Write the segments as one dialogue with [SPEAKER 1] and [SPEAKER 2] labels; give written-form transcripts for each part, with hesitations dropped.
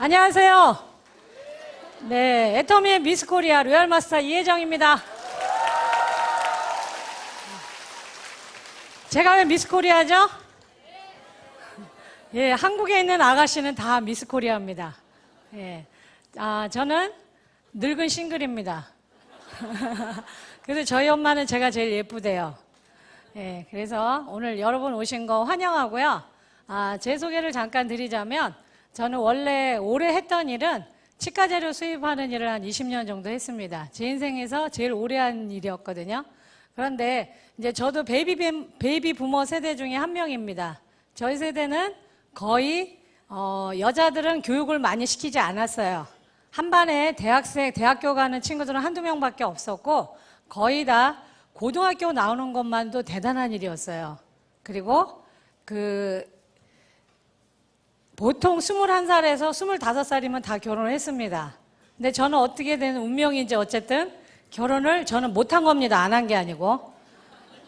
[SPEAKER 1] 안녕하세요. 네, 애터미의 미스 코리아 로얄 마스터 이혜정입니다. 제가 왜 미스 코리아죠? 예, 한국에 있는 아가씨는 다 미스 코리아입니다. 예, 저는 늙은 싱글입니다. 그래서 저희 엄마는 제가 제일 예쁘대요. 예, 그래서 오늘 여러분 오신 거 환영하고요. 제 소개를 잠깐 드리자면 저는 원래 올해 했던 일은 치과 재료 수입하는 일을 한 20년 정도 했습니다. 제 인생에서 제일 오래 한 일이었거든요. 그런데 이제 저도 베이비 부머 세대 중에 한 명입니다. 저희 세대는 거의 여자들은 교육을 많이 시키지 않았어요. 한 반에 대학교 가는 친구들은 한두 명밖에 없었고 거의 다 고등학교 나오는 것만도 대단한 일이었어요. 그리고 보통 21살에서 25살이면 다 결혼을 했습니다. 근데 저는 어떻게 된 운명인지 어쨌든 결혼을 저는 못한 겁니다. 안 한 게 아니고.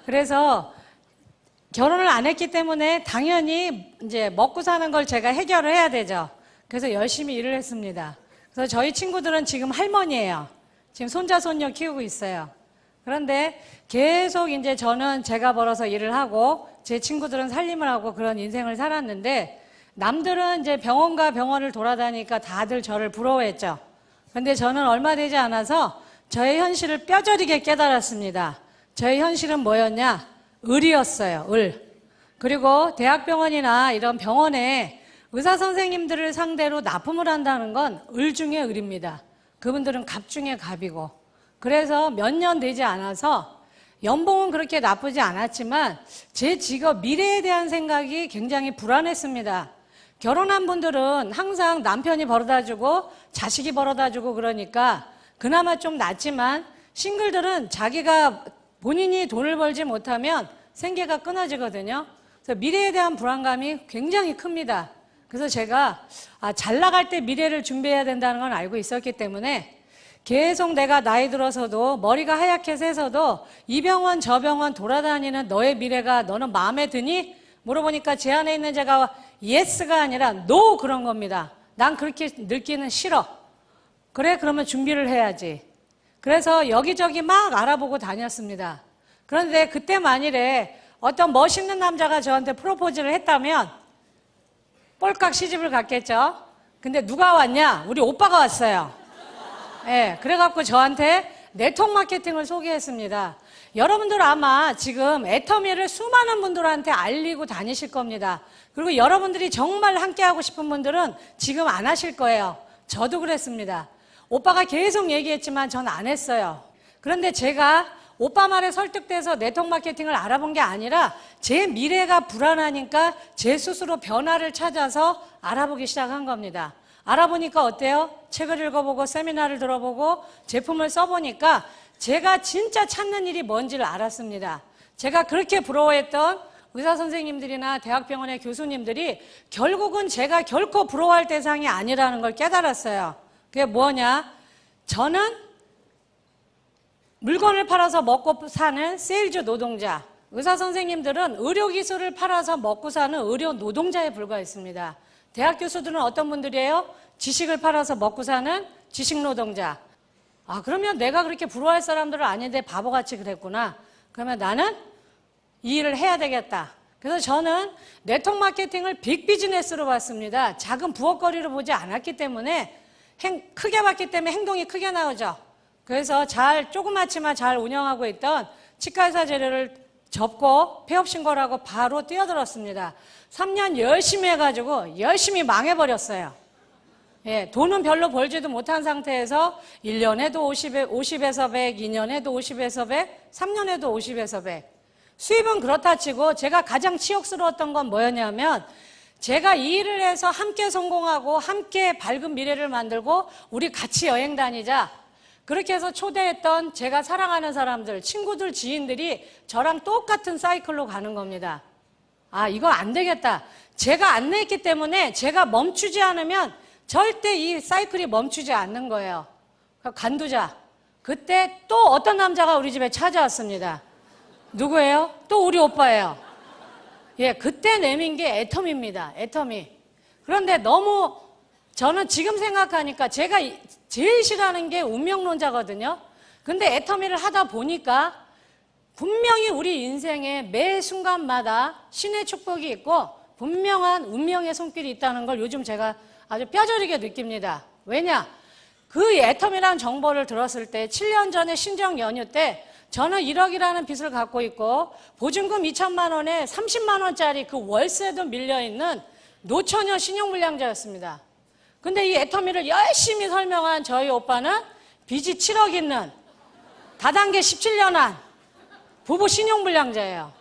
[SPEAKER 1] 그래서 결혼을 안 했기 때문에 당연히 이제 먹고 사는 걸 제가 해결을 해야 되죠. 그래서 열심히 일을 했습니다. 그래서 저희 친구들은 지금 할머니예요. 지금 손자, 손녀 키우고 있어요. 그런데 계속 이제 저는 제가 벌어서 일을 하고 제 친구들은 살림을 하고 그런 인생을 살았는데 남들은 이제 병원과 병원을 돌아다니니까 다들 저를 부러워했죠. 그런데 저는 얼마 되지 않아서 저의 현실을 뼈저리게 깨달았습니다. 저의 현실은 뭐였냐? 을이었어요. 을. 그리고 대학병원이나 이런 병원에 의사 선생님들을 상대로 납품을 한다는 건 을 중에 을입니다. 그분들은 갑 중에 갑이고. 그래서 몇 년 되지 않아서 연봉은 그렇게 나쁘지 않았지만 제 직업 미래에 대한 생각이 굉장히 불안했습니다. 결혼한 분들은 항상 남편이 벌어다주고 자식이 벌어다주고 그러니까 그나마 좀 낫지만 싱글들은 자기가 본인이 돈을 벌지 못하면 생계가 끊어지거든요. 그래서 미래에 대한 불안감이 굉장히 큽니다. 그래서 제가 잘 나갈 때 미래를 준비해야 된다는 건 알고 있었기 때문에 계속 내가 나이 들어서도 머리가 하얗게 새서도 이 병원 저 병원 돌아다니는 너의 미래가 너는 마음에 드니? 물어보니까 제 안에 있는 제가 예스가 아니라 노 그런 겁니다. 난 그렇게 늙기는 싫어. 그래, 그러면 준비를 해야지. 그래서 여기저기 막 알아보고 다녔습니다. 그런데 그때 만일에 어떤 멋있는 남자가 저한테 프로포즈를 했다면 꼴깍 시집을 갔겠죠. 근데 누가 왔냐? 우리 오빠가 왔어요. 예, 그래갖고 저한테 네트워크 마케팅을 소개했습니다. 여러분들 아마 지금 애터미를 수많은 분들한테 알리고 다니실 겁니다. 그리고 여러분들이 정말 함께하고 싶은 분들은 지금 안 하실 거예요. 저도 그랬습니다. 오빠가 계속 얘기했지만 전 안 했어요. 그런데 제가 오빠 말에 설득돼서 네트워크 마케팅을 알아본 게 아니라 제 미래가 불안하니까 제 스스로 변화를 찾아서 알아보기 시작한 겁니다. 알아보니까 어때요? 책을 읽어보고 세미나를 들어보고 제품을 써보니까 제가 진짜 찾는 일이 뭔지를 알았습니다. 제가 그렇게 부러워했던 의사 선생님들이나 대학병원의 교수님들이 결국은 제가 결코 부러워할 대상이 아니라는 걸 깨달았어요. 그게 뭐냐? 저는 물건을 팔아서 먹고 사는 세일즈 노동자, 의사 선생님들은 의료기술을 팔아서 먹고 사는 의료 노동자에 불과했습니다. 대학 교수들은 어떤 분들이에요? 지식을 팔아서 먹고 사는 지식 노동자. 그러면 내가 그렇게 부러워할 사람들은 아닌데 바보같이 그랬구나. 그러면 나는 이 일을 해야 되겠다. 그래서 저는 네트워크 마케팅을 빅 비즈니스로 봤습니다. 작은 부엌거리로 보지 않았기 때문에 크게 봤기 때문에 행동이 크게 나오죠. 그래서 조그맣지만 잘 운영하고 있던 치과의사 재료를 접고 폐업 신고를 하고 바로 뛰어들었습니다. 3년 열심히 해가지고 열심히 망해버렸어요. 예, 돈은 별로 벌지도 못한 상태에서 1년에도 50에서 100, 2년에도 50에서 100, 3년에도 50에서 100. 수입은 그렇다 치고 제가 가장 치욕스러웠던 건 뭐였냐면 제가 이 일을 해서 함께 성공하고 함께 밝은 미래를 만들고 우리 같이 여행 다니자. 그렇게 해서 초대했던 제가 사랑하는 사람들, 친구들, 지인들이 저랑 똑같은 사이클로 가는 겁니다. 이거 안 되겠다. 제가 안 냈기 때문에 제가 멈추지 않으면 절대 이 사이클이 멈추지 않는 거예요. 간두자. 그때 또 어떤 남자가 우리 집에 찾아왔습니다. 누구예요? 또 우리 오빠예요. 예, 그때 내민 게 애터미입니다. 애터미. 그런데 너무 저는 지금 생각하니까 제가 제일 싫어하는 게 운명론자거든요. 근데 애터미를 하다 보니까 분명히 우리 인생의 매 순간마다 신의 축복이 있고 분명한 운명의 손길이 있다는 걸 요즘 제가 아주 뼈저리게 느낍니다. 왜냐? 그 애터미라는 정보를 들었을 때 7년 전에 신정 연휴 때 저는 1억이라는 빚을 갖고 있고 보증금 2천만 원에 30만 원짜리 그 월세도 밀려있는 노처녀 신용불량자였습니다. 근데 이 애터미를 열심히 설명한 저희 오빠는 빚이 7억 있는 다단계 17년 한 부부 신용불량자예요.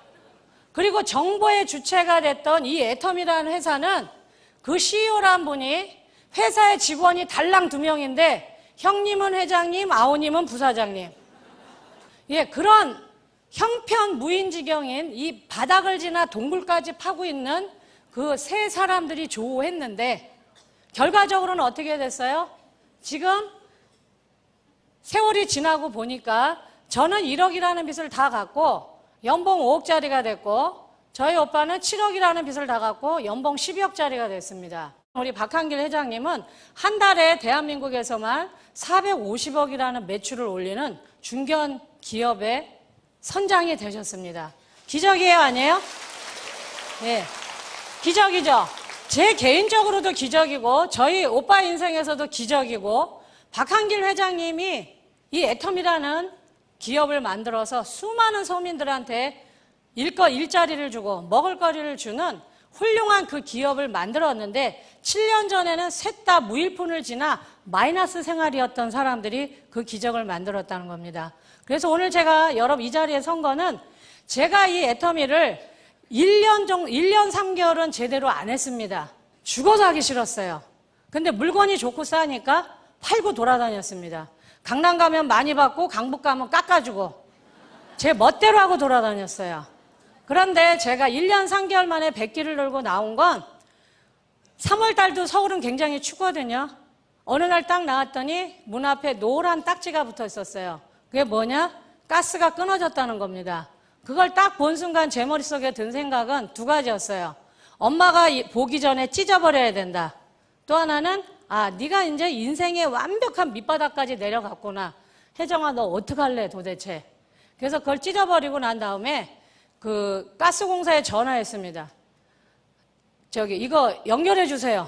[SPEAKER 1] 그리고 정보의 주체가 됐던 이 애터미라는 회사는 그 CEO란 분이 회사의 직원이 달랑 2명인데 형님은 회장님, 아우님은 부사장님. 예, 그런 형편무인지경인 이 바닥을 지나 동굴까지 파고 있는 그 세 사람들이 조우했는데 결과적으로는 어떻게 됐어요? 지금 세월이 지나고 보니까 저는 1억이라는 빚을 다 갚고 연봉 5억짜리가 됐고 저희 오빠는 7억이라는 빚을 다 갚고 연봉 12억짜리가 됐습니다. 우리 박한길 회장님은 한 달에 대한민국에서만 450억이라는 매출을 올리는 중견 기업의 선장이 되셨습니다. 기적이에요, 아니에요? 네, 기적이죠. 제 개인적으로도 기적이고 저희 오빠 인생에서도 기적이고 박한길 회장님이 이 애텀이라는 기업을 만들어서 수많은 서민들한테 일자리를 주고 먹을거리를 주는 훌륭한 그 기업을 만들었는데 7년 전에는 셋 다 무일푼을 지나 마이너스 생활이었던 사람들이 그 기적을 만들었다는 겁니다. 그래서 오늘 제가 여러분 이 자리에 선 거는 제가 이 애터미를 1년 3개월은 제대로 안 했습니다. 죽어서 하기 싫었어요. 근데 물건이 좋고 싸니까 팔고 돌아다녔습니다. 강남 가면 많이 받고 강북 가면 깎아주고 제 멋대로 하고 돌아다녔어요. 그런데 제가 1년 3개월 만에 100기를 들고 나온 건 3월 달도 서울은 굉장히 춥거든요. 어느 날 딱 나왔더니 문 앞에 노란 딱지가 붙어 있었어요. 그게 뭐냐? 가스가 끊어졌다는 겁니다. 그걸 딱 본 순간 제 머릿속에 든 생각은 두 가지였어요. 엄마가 보기 전에 찢어버려야 된다. 또 하나는 네가 이제 인생의 완벽한 밑바닥까지 내려갔구나. 혜정아, 너 어떡할래 도대체. 그래서 그걸 찢어버리고 난 다음에 그 가스공사에 전화했습니다. 이거 연결해 주세요.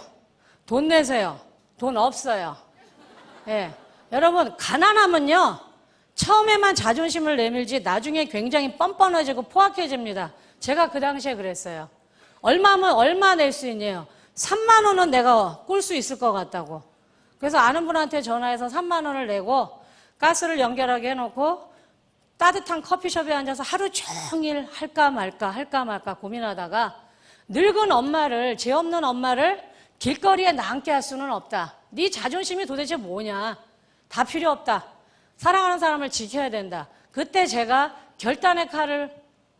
[SPEAKER 1] 돈 내세요. 돈 없어요. 예. 여러분, 가난하면요, 처음에만 자존심을 내밀지 나중에 굉장히 뻔뻔해지고 포악해집니다. 제가 그 당시에 그랬어요. 얼마면 얼마 낼 수 있냐요? 3만 원은 내가 꿀 수 있을 것 같다고. 그래서 아는 분한테 전화해서 3만 원을 내고 가스를 연결하게 해놓고 따뜻한 커피숍에 앉아서 하루 종일 할까 말까 고민하다가 늙은 엄마를, 죄 없는 엄마를 길거리에 남게 할 수는 없다. 네 자존심이 도대체 뭐냐. 다 필요 없다. 사랑하는 사람을 지켜야 된다. 그때 제가 결단의 칼을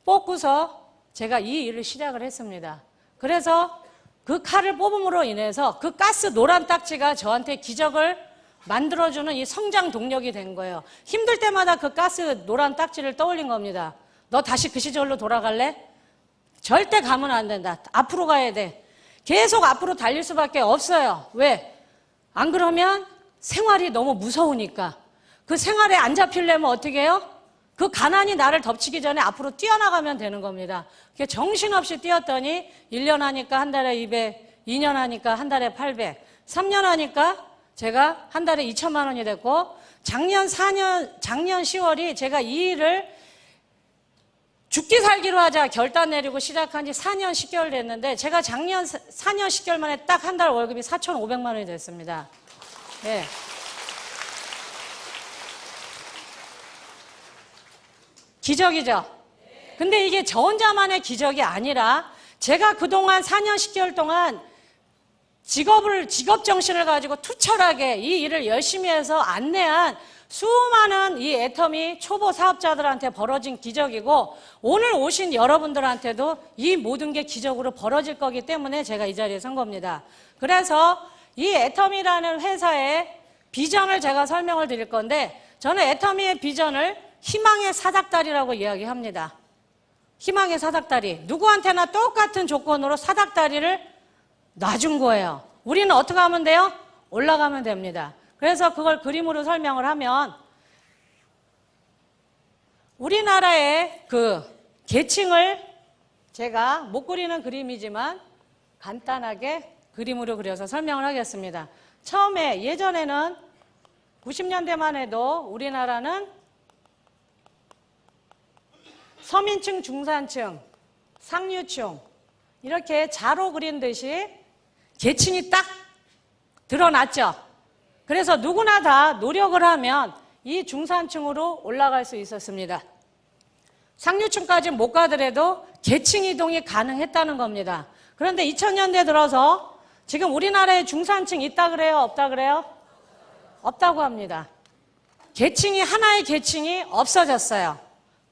[SPEAKER 1] 뽑고서 제가 이 일을 시작을 했습니다. 그래서 그 칼을 뽑음으로 인해서 그 가스 노란 딱지가 저한테 기적을 만들어주는 이 성장 동력이 된 거예요. 힘들 때마다 그 가스 노란 딱지를 떠올린 겁니다. 너 다시 그 시절로 돌아갈래? 절대 가면 안 된다. 앞으로 가야 돼. 계속 앞으로 달릴 수밖에 없어요. 왜? 안 그러면 생활이 너무 무서우니까. 그 생활에 안 잡히려면 어떻게 해요? 그 가난이 나를 덮치기 전에 앞으로 뛰어나가면 되는 겁니다. 정신없이 뛰었더니 1년 하니까 한 달에 200, 2년 하니까 한 달에 800, 3년 하니까 제가 한 달에 2천만 원이 됐고 작년 10월이 제가 이 일을 죽기 살기로 하자 결단 내리고 시작한 지 4년 10개월 됐는데 제가 작년 4년 10개월 만에 딱 한 달 월급이 4,500만 원이 됐습니다. 네. 기적이죠? 근데 이게 저 혼자만의 기적이 아니라 제가 그동안 4년 10개월 동안 직업 정신을 가지고 투철하게 이 일을 열심히 해서 안내한 수많은 이 애터미 초보 사업자들한테 벌어진 기적이고 오늘 오신 여러분들한테도 이 모든 게 기적으로 벌어질 거기 때문에 제가 이 자리에 선 겁니다. 그래서 이 애터미라는 회사의 비전을 제가 설명을 드릴 건데 저는 애터미의 비전을 희망의 사닥다리라고 이야기합니다. 희망의 사닥다리. 누구한테나 똑같은 조건으로 사닥다리를 놔준 거예요. 우리는 어떻게 하면 돼요? 올라가면 됩니다. 그래서 그걸 그림으로 설명을 하면 우리나라의 그 계층을 제가 못 그리는 그림이지만 간단하게 그림으로 그려서 설명을 하겠습니다. 처음에 예전에는 90년대만 해도 우리나라는 서민층, 중산층, 상류층 이렇게 자로 그린 듯이 계층이 딱 드러났죠. 그래서 누구나 다 노력을 하면 이 중산층으로 올라갈 수 있었습니다. 상류층까지 못 가더라도 계층 이동이 가능했다는 겁니다. 그런데 2000년대 들어서 지금 우리나라에 중산층 있다 그래요? 없다 그래요? 없다고 합니다. 계층이, 하나의 계층이 없어졌어요.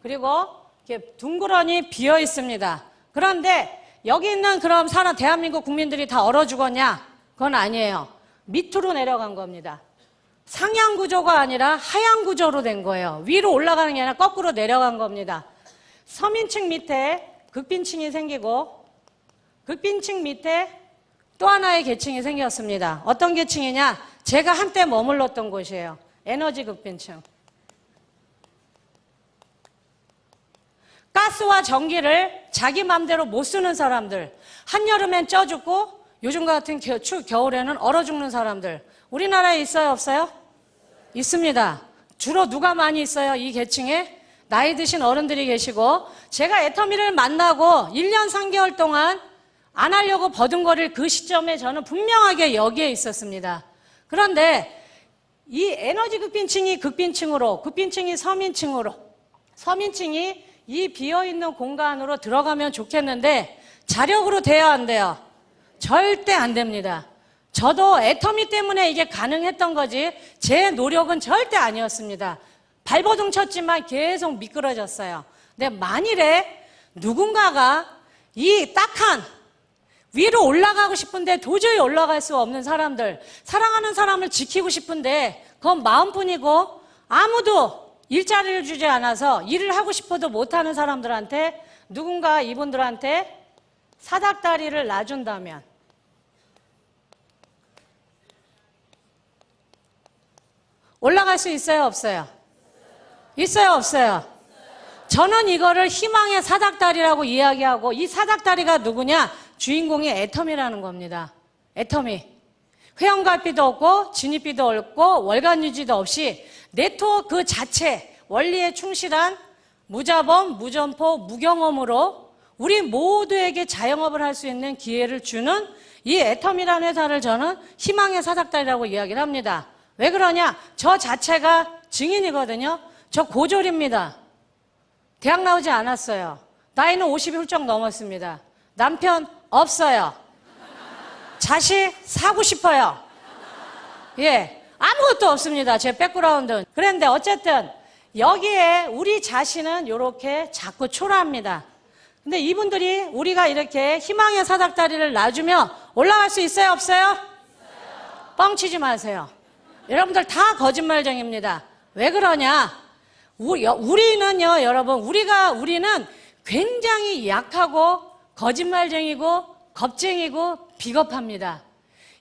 [SPEAKER 1] 그리고 이렇게 둥그러니 비어 있습니다. 그런데 여기 있는 그럼 대한민국 국민들이 다 얼어 죽었냐? 그건 아니에요. 밑으로 내려간 겁니다. 상향 구조가 아니라 하향 구조로 된 거예요. 위로 올라가는 게 아니라 거꾸로 내려간 겁니다. 서민층 밑에 극빈층이 생기고 극빈층 밑에 또 하나의 계층이 생겼습니다. 어떤 계층이냐? 제가 한때 머물렀던 곳이에요. 에너지 극빈층. 가스와 전기를 자기 맘대로 못 쓰는 사람들, 한여름엔 쪄 죽고 요즘 같은 겨울에는 얼어 죽는 사람들, 우리나라에 있어요, 없어요? 있습니다. 주로 누가 많이 있어요? 이 계층에 나이 드신 어른들이 계시고, 제가 애터미를 만나고 1년 3개월 동안 안 하려고 버둥거릴 그 시점에 저는 분명하게 여기에 있었습니다. 그런데 이 에너지 극빈층이 극빈층으로, 극빈층이 서민층으로, 서민층이 이 비어있는 공간으로 들어가면 좋겠는데 자력으로 돼야 안 돼요? 절대 안 됩니다. 저도 애터미 때문에 이게 가능했던 거지 제 노력은 절대 아니었습니다. 발버둥 쳤지만 계속 미끄러졌어요. 근데 만일에 누군가가 이 딱한 위로 올라가고 싶은데 도저히 올라갈 수 없는 사람들, 사랑하는 사람을 지키고 싶은데 그건 마음뿐이고 아무도 일자리를 주지 않아서 일을 하고 싶어도 못하는 사람들한테 누군가 이분들한테 사닥다리를 놔준다면 올라갈 수 있어요, 없어요? 있어요, 없어요? 저는 이거를 희망의 사닥다리라고 이야기하고, 이 사닥다리가 누구냐? 주인공이 애터미라는 겁니다. 애터미. 회원가비도 없고 진입비도 없고 월간 유지도 없이 네트워크 그 자체 원리에 충실한 무자본, 무점포, 무경험으로 우리 모두에게 자영업을 할 수 있는 기회를 주는 이 애터미라는 회사를 저는 희망의 사닥다리라고 이야기를 합니다. 왜 그러냐? 저 자체가 증인이거든요. 저 고졸입니다. 대학 나오지 않았어요. 나이는 50이 훌쩍 넘었습니다. 남편 없어요. 자식 사고 싶어요. 예, 아무것도 없습니다. 제 백그라운드는. 그런데 어쨌든 여기에 우리 자신은 이렇게 자꾸 초라합니다. 근데 이분들이 우리가 이렇게 희망의 사닥다리를 놔주면 올라갈 수 있어요, 없어요? 있어요. 뻥치지 마세요. 여러분들 다 거짓말쟁입니다. 왜 그러냐? 우리는요, 여러분, 우리는 굉장히 약하고 거짓말쟁이고 겁쟁이고 비겁합니다.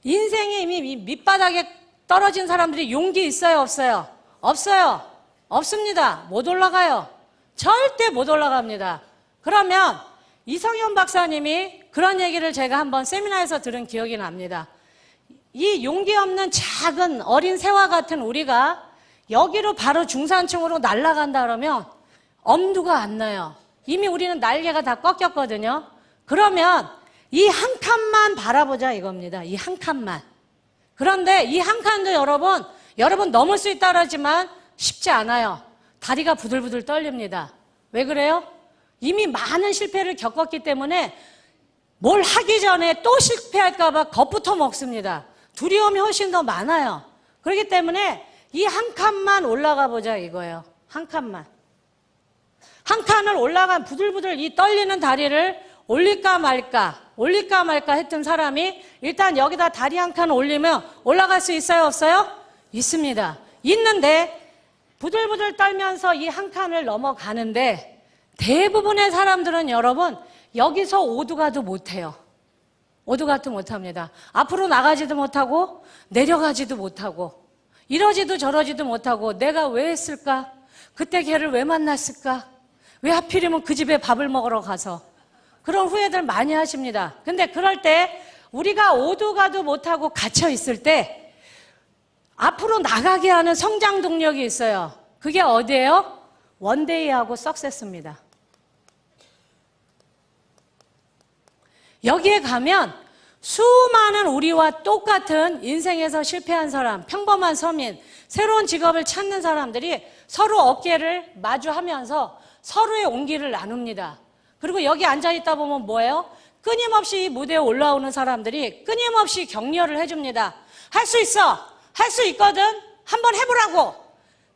[SPEAKER 1] 인생에 이미 밑바닥에 떨어진 사람들이 용기 있어요, 없어요? 없어요. 없습니다. 못 올라가요. 절대 못 올라갑니다. 그러면 이성현 박사님이 그런 얘기를 제가 한번 세미나에서 들은 기억이 납니다. 이 용기 없는 작은 어린 새와 같은 우리가 여기로 바로 중산층으로 날아간다 그러면 엄두가 안 나요. 이미 우리는 날개가 다 꺾였거든요. 그러면 이 한 칸만 바라보자 이겁니다. 이 한 칸만. 그런데 이 한 칸도 여러분 넘을 수 있다 그러지만 쉽지 않아요. 다리가 부들부들 떨립니다. 왜 그래요? 이미 많은 실패를 겪었기 때문에 뭘 하기 전에 또 실패할까 봐 겁부터 먹습니다. 두려움이 훨씬 더 많아요. 그렇기 때문에 이 한 칸만 올라가 보자 이거예요. 한 칸만. 한 칸을 올라간 부들부들 이 떨리는 다리를 올릴까 말까 했던 사람이 일단 여기다 다리 한 칸 올리면 올라갈 수 있어요, 없어요? 있습니다. 있는데 부들부들 떨면서 이 한 칸을 넘어가는데 대부분의 사람들은 여러분 여기서 오두가도 못해요. 오두가도 못합니다. 앞으로 나가지도 못하고 내려가지도 못하고 이러지도 저러지도 못하고 내가 왜 했을까? 그때 걔를 왜 만났을까? 왜 하필이면 그 집에 밥을 먹으러 가서 그런 후회들 많이 하십니다. 근데 그럴 때 우리가 오두가도 못하고 갇혀 있을 때 앞으로 나가게 하는 성장 동력이 있어요. 그게 어디예요? 원데이하고 석세스입니다. 여기에 가면 수많은 우리와 똑같은 인생에서 실패한 사람, 평범한 서민, 새로운 직업을 찾는 사람들이 서로 어깨를 마주하면서 서로의 온기를 나눕니다. 그리고 여기 앉아있다 보면 뭐예요? 끊임없이 이 무대에 올라오는 사람들이 끊임없이 격려를 해줍니다. 할 수 있어! 할 수 있거든! 한번 해보라고!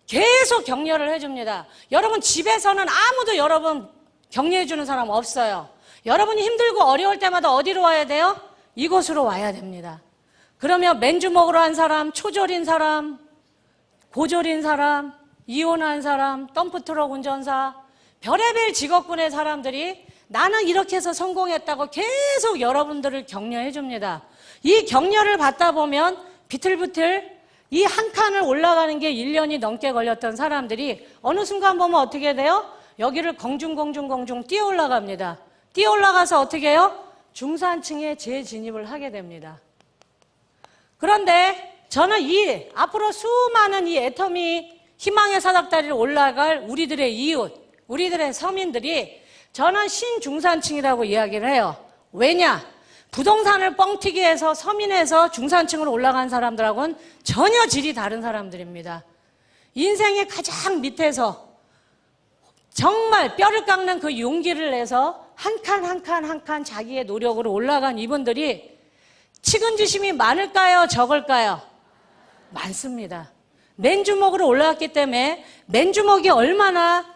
[SPEAKER 1] 계속 격려를 해줍니다. 여러분 집에서는 아무도 여러분 격려해주는 사람 없어요. 여러분이 힘들고 어려울 때마다 어디로 와야 돼요? 이곳으로 와야 됩니다. 그러면 맨주먹으로 한 사람, 초졸인 사람, 고졸인 사람, 이혼한 사람, 덤프트럭 운전사, 별의별 직업군의 사람들이 나는 이렇게 해서 성공했다고 계속 여러분들을 격려해 줍니다. 이 격려를 받다 보면 비틀비틀 이 한 칸을 올라가는 게 1년이 넘게 걸렸던 사람들이 어느 순간 보면 어떻게 돼요? 여기를 공중 뛰어 올라갑니다. 뛰어 올라가서 어떻게 해요? 중산층에 재진입을 하게 됩니다. 그런데 저는 이 앞으로 수많은 이 애터미 희망의 사닥다리를 올라갈 우리들의 이웃, 우리들의 서민들이 저는 신중산층이라고 이야기를 해요. 왜냐? 부동산을 뻥튀기 해서 서민에서 중산층으로 올라간 사람들하고는 전혀 질이 다른 사람들입니다. 인생의 가장 밑에서 정말 뼈를 깎는 그 용기를 내서 한 칸 한 칸 한 칸 자기의 노력으로 올라간 이분들이 측은지심이 많을까요? 적을까요? 많습니다. 맨주먹으로 올라왔기 때문에 맨주먹이 얼마나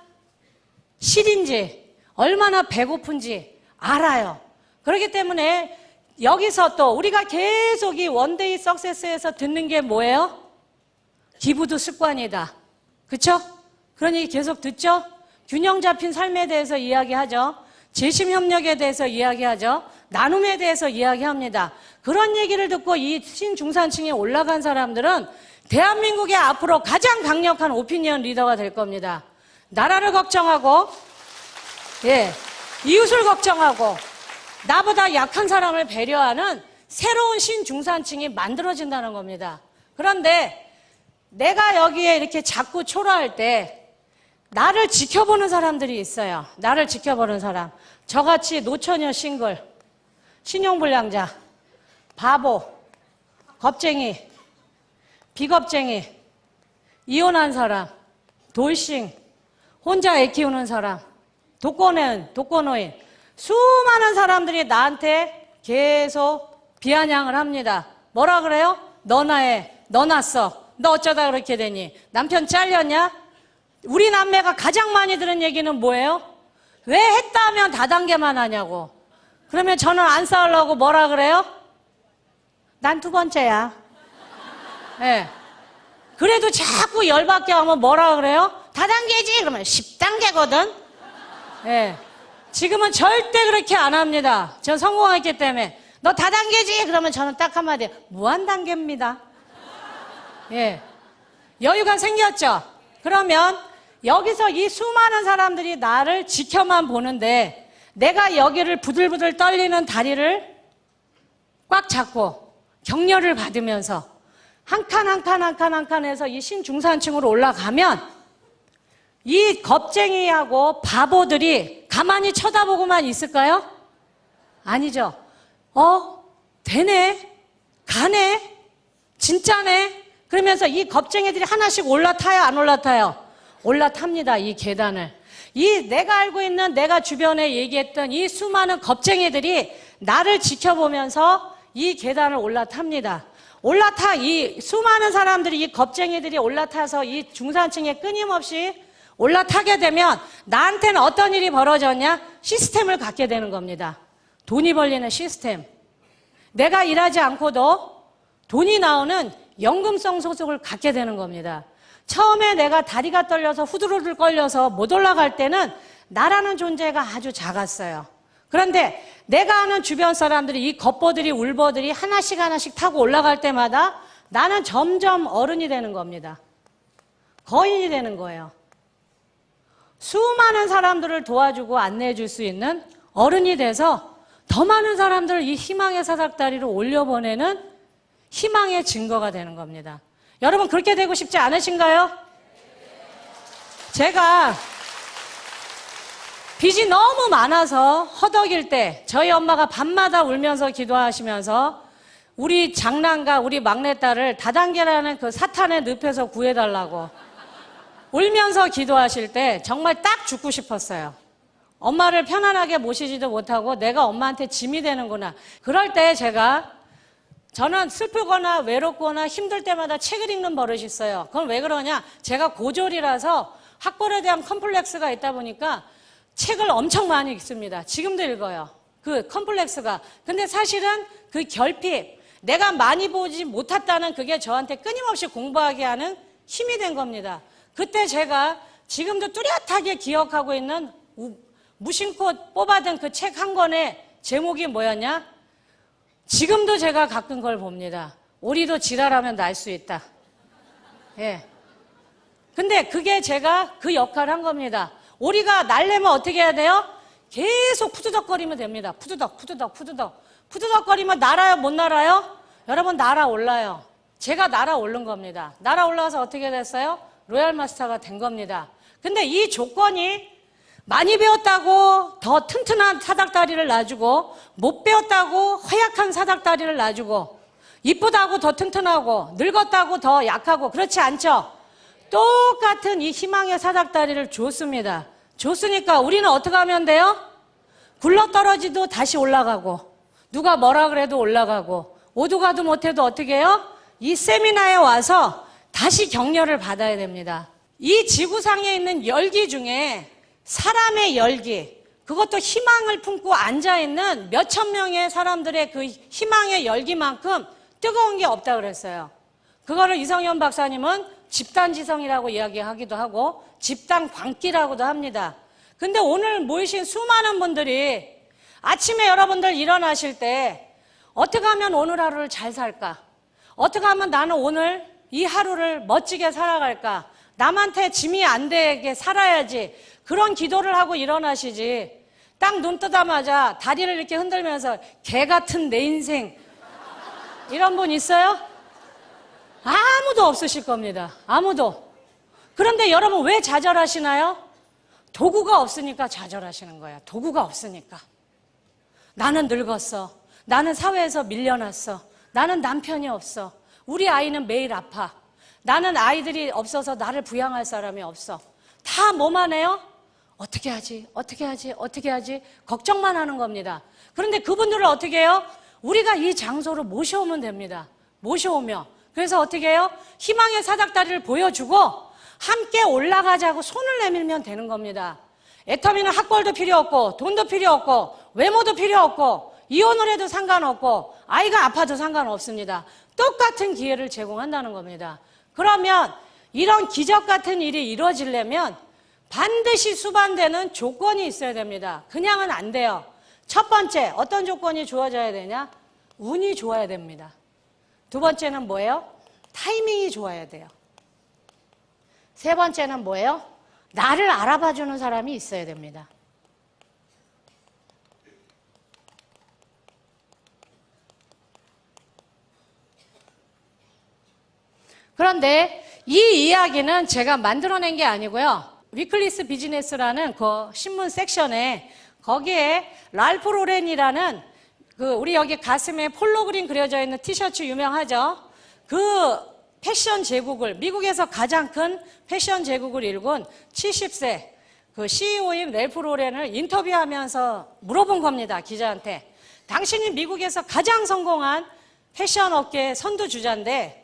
[SPEAKER 1] 실인지 얼마나 배고픈지 알아요. 그렇기 때문에 여기서 또 우리가 계속 이 원데이 석세스에서 듣는 게 뭐예요? 기부도 습관이다. 그쵸? 그런 얘기 계속 듣죠? 균형 잡힌 삶에 대해서 이야기하죠. 재심협력에 대해서 이야기하죠. 나눔에 대해서 이야기합니다. 그런 얘기를 듣고 이 신중산층에 올라간 사람들은 대한민국의 앞으로 가장 강력한 오피니언 리더가 될 겁니다. 나라를 걱정하고, 이웃을 걱정하고, 나보다 약한 사람을 배려하는 새로운 신중산층이 만들어진다는 겁니다. 그런데 내가 여기에 이렇게 자꾸 초라할 때 나를 지켜보는 사람들이 있어요. 나를 지켜보는 사람. 저같이 노처녀 싱글, 신용불량자, 바보, 겁쟁이, 비겁쟁이, 이혼한 사람, 돌싱, 혼자 애 키우는 사람, 독거노인, 수많은 사람들이 나한테 계속 비아냥을 합니다. 뭐라 그래요? 너나 해, 너 났어, 너 어쩌다 그렇게 되니, 남편 잘렸냐? 우리 남매가 가장 많이 들은 얘기는 뭐예요? 왜 했다 하면 다단계만 하냐고. 그러면 저는 안 싸우려고 뭐라 그래요? 난 두 번째야. 네. 그래도 자꾸 열받게 하면 뭐라 그래요? 다단계지? 그러면 10단계거든? 네. 지금은 절대 그렇게 안 합니다. 전 성공했기 때문에. 너 다단계지? 그러면 저는 딱 한마디, 무한단계입니다. 예. 여유가 생겼죠? 그러면 여기서 이 수많은 사람들이 나를 지켜만 보는데 내가 여기를 부들부들 떨리는 다리를 꽉 잡고 격려를 받으면서 한 칸 한 칸 한 칸 한 칸에서 이 신중산층으로 올라가면 이 겁쟁이하고 바보들이 가만히 쳐다보고만 있을까요? 아니죠. 되네, 가네, 진짜네. 그러면서 이 겁쟁이들이 하나씩 올라타요, 안 올라타요? 올라탑니다, 이 계단을. 이 내가 알고 있는 내가 주변에 얘기했던 이 수많은 겁쟁이들이 나를 지켜보면서 이 계단을 올라탑니다. 이 수많은 사람들이 이 겁쟁이들이 올라타서 이 중산층에 끊임없이 올라타게 되면 나한테는 어떤 일이 벌어졌냐? 시스템을 갖게 되는 겁니다. 돈이 벌리는 시스템. 내가 일하지 않고도 돈이 나오는 연금성 소득을 갖게 되는 겁니다. 처음에 내가 다리가 떨려서 후들후들 걸려서 못 올라갈 때는 나라는 존재가 아주 작았어요. 그런데 내가 아는 주변 사람들이 이 겉보들이 울보들이 하나씩 하나씩 타고 올라갈 때마다 나는 점점 어른이 되는 겁니다. 거인이 되는 거예요. 수많은 사람들을 도와주고 안내해 줄 수 있는 어른이 돼서 더 많은 사람들을 이 희망의 사닥다리로 올려보내는 희망의 증거가 되는 겁니다. 여러분 그렇게 되고 싶지 않으신가요? 제가 빚이 너무 많아서 허덕일 때 저희 엄마가 밤마다 울면서 기도하시면서 우리 장남과 우리 막내딸을 다단계라는 그 사탄의 늪에서 구해달라고 울면서 기도하실 때 정말 딱 죽고 싶었어요. 엄마를 편안하게 모시지도 못하고 내가 엄마한테 짐이 되는구나. 그럴 때 저는 슬프거나 외롭거나 힘들 때마다 책을 읽는 버릇이 있어요. 그건 왜 그러냐? 제가 고졸이라서 학벌에 대한 컴플렉스가 있다 보니까 책을 엄청 많이 읽습니다. 지금도 읽어요. 그 컴플렉스가. 근데 사실은 그 결핍, 내가 많이 보지 못했다는 그게 저한테 끊임없이 공부하게 하는 힘이 된 겁니다. 그때 제가 지금도 뚜렷하게 기억하고 있는 무심코 뽑아둔 그 책 한 권의 제목이 뭐였냐? 지금도 제가 가끔 그걸 봅니다. 오리도 지랄하면 날 수 있다. 예. 근데 그게 제가 그 역할을 한 겁니다. 오리가 날려면 어떻게 해야 돼요? 계속 푸드덕거리면 됩니다. 푸드덕거리면 날아요, 못 날아요? 여러분 날아올라요. 제가 날아오른 겁니다. 날아올라서 어떻게 됐어요? 로얄 마스터가 된 겁니다. 근데 이 조건이 많이 배웠다고 더 튼튼한 사닥다리를 놔주고 못 배웠다고 허약한 사닥다리를 놔주고 이쁘다고 더 튼튼하고 늙었다고 더 약하고 그렇지 않죠? 똑같은 이 희망의 사닥다리를 줬습니다. 줬으니까 우리는 어떻게 하면 돼요? 굴러떨어지도 다시 올라가고 누가 뭐라 그래도 올라가고 오두가도 못해도 어떻게 해요? 이 세미나에 와서 다시 격려를 받아야 됩니다. 이 지구상에 있는 열기 중에 사람의 열기, 그것도 희망을 품고 앉아있는 몇천 명의 사람들의 그 희망의 열기만큼 뜨거운 게 없다 그랬어요. 그거를 이성현 박사님은 집단지성이라고 이야기하기도 하고 집단 광기라고도 합니다. 근데 오늘 모이신 수많은 분들이 아침에 여러분들 일어나실 때 어떻게 하면 오늘 하루를 잘 살까? 어떻게 하면 나는 오늘 이 하루를 멋지게 살아갈까? 남한테 짐이 안 되게 살아야지. 그런 기도를 하고 일어나시지. 딱 눈 뜨자마자 다리를 이렇게 흔들면서 개 같은 내 인생 이런 분 있어요? 아무도 없으실 겁니다. 아무도. 그런데 여러분 왜 좌절하시나요? 도구가 없으니까 좌절하시는 거야. 도구가 없으니까. 나는 늙었어. 나는 사회에서 밀려났어. 나는 남편이 없어. 우리 아이는 매일 아파. 나는 아이들이 없어서 나를 부양할 사람이 없어. 다 뭐만 해요? 어떻게 하지? 어떻게 하지? 어떻게 하지? 걱정만 하는 겁니다. 그런데 그분들을 어떻게 해요? 우리가 이 장소로 모셔오면 됩니다. 모셔오며. 그래서 어떻게 해요? 희망의 사닥다리를 보여주고 함께 올라가자고 손을 내밀면 되는 겁니다. 애터미는 학벌도 필요 없고 돈도 필요 없고 외모도 필요 없고 이혼을 해도 상관없고 아이가 아파도 상관없습니다. 똑같은 기회를 제공한다는 겁니다. 그러면 이런 기적 같은 일이 이루어지려면 반드시 수반되는 조건이 있어야 됩니다. 그냥은 안 돼요. 첫 번째, 어떤 조건이 주어져야 되냐? 운이 좋아야 됩니다. 두 번째는 뭐예요? 타이밍이 좋아야 돼요. 세 번째는 뭐예요? 나를 알아봐주는 사람이 있어야 됩니다. 그런데 이 이야기는 제가 만들어낸 게 아니고요. 위클리스 비즈니스라는 그 신문 섹션에 거기에 랄프 로렌이라는 우리 여기 가슴에 폴로 그림 그려져 있는 티셔츠 유명하죠? 그 패션 제국을, 미국에서 가장 큰 패션 제국을 일군 70세 그 CEO인 랄프 로렌을 인터뷰하면서 물어본 겁니다, 기자한테. 당신이 미국에서 가장 성공한 패션 업계의 선두주자인데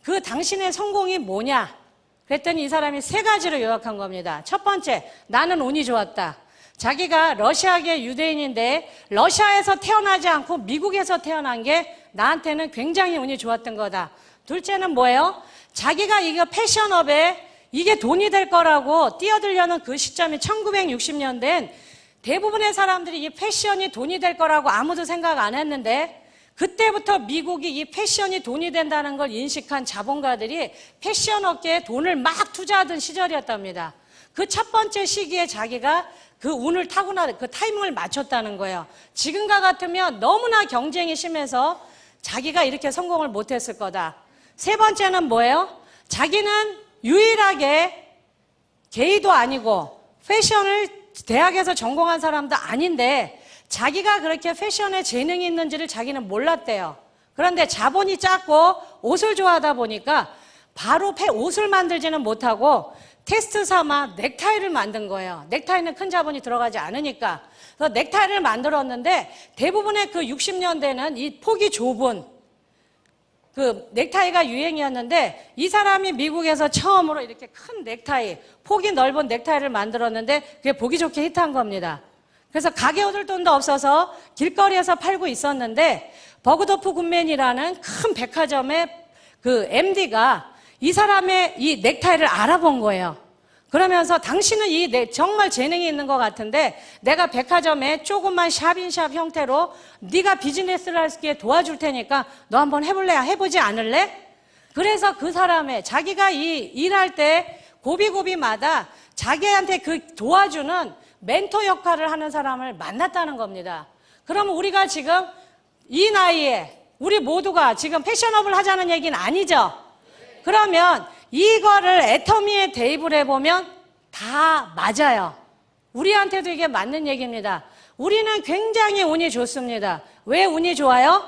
[SPEAKER 1] 그 당신의 성공이 뭐냐? 그랬더니 이 사람이 세 가지로 요약한 겁니다. 첫 번째, 나는 운이 좋았다. 자기가 러시아계 유대인인데 러시아에서 태어나지 않고 미국에서 태어난 게 나한테는 굉장히 운이 좋았던 거다. 둘째는 뭐예요? 자기가 이거 패션업에 이게 돈이 될 거라고 뛰어들려는 그 시점이 1960년대엔 대부분의 사람들이 이 패션이 돈이 될 거라고 아무도 생각 안 했는데 그때부터 미국이 이 패션이 돈이 된다는 걸 인식한 자본가들이 패션 업계에 돈을 막 투자하던 시절이었답니다. 그 첫 번째 시기에 자기가 그 운을 타고나 그 타이밍을 맞췄다는 거예요. 지금과 같으면 너무나 경쟁이 심해서 자기가 이렇게 성공을 못했을 거다. 세 번째는 뭐예요? 자기는 유일하게 게이도 아니고 패션을 대학에서 전공한 사람도 아닌데 자기가 그렇게 패션에 재능이 있는지를 자기는 몰랐대요. 그런데 자본이 작고 옷을 좋아하다 보니까 바로 옷을 만들지는 못하고 테스트 삼아 넥타이를 만든 거예요. 넥타이는 큰 자본이 들어가지 않으니까. 그래서 넥타이를 만들었는데 대부분의 그 60년대는 이 폭이 좁은 그 넥타이가 유행이었는데 이 사람이 미국에서 처음으로 이렇게 큰 넥타이, 폭이 넓은 넥타이를 만들었는데 그게 보기 좋게 히트한 겁니다. 그래서 가게 얻을 돈도 없어서 길거리에서 팔고 있었는데 버그도프 굿맨이라는 큰 백화점의 그 MD가 이 사람의 이 넥타이를 알아본 거예요. 그러면서 당신은 정말 재능이 있는 것 같은데 내가 백화점에 조그만 샵인샵 형태로 네가 비즈니스를 할 수 있게 도와줄 테니까 너 한번 해볼래? 해보지 않을래? 그래서 그 사람의 자기가 이 일할 때 고비고비마다 자기한테 그 도와주는 멘토 역할을 하는 사람을 만났다는 겁니다. 그러면 우리가 지금 이 나이에 우리 모두가 지금 패션업을 하자는 얘기는 아니죠? 그러면 이거를 애터미에 대입을 해보면 다 맞아요. 우리한테도 이게 맞는 얘기입니다. 우리는 굉장히 운이 좋습니다. 왜 운이 좋아요?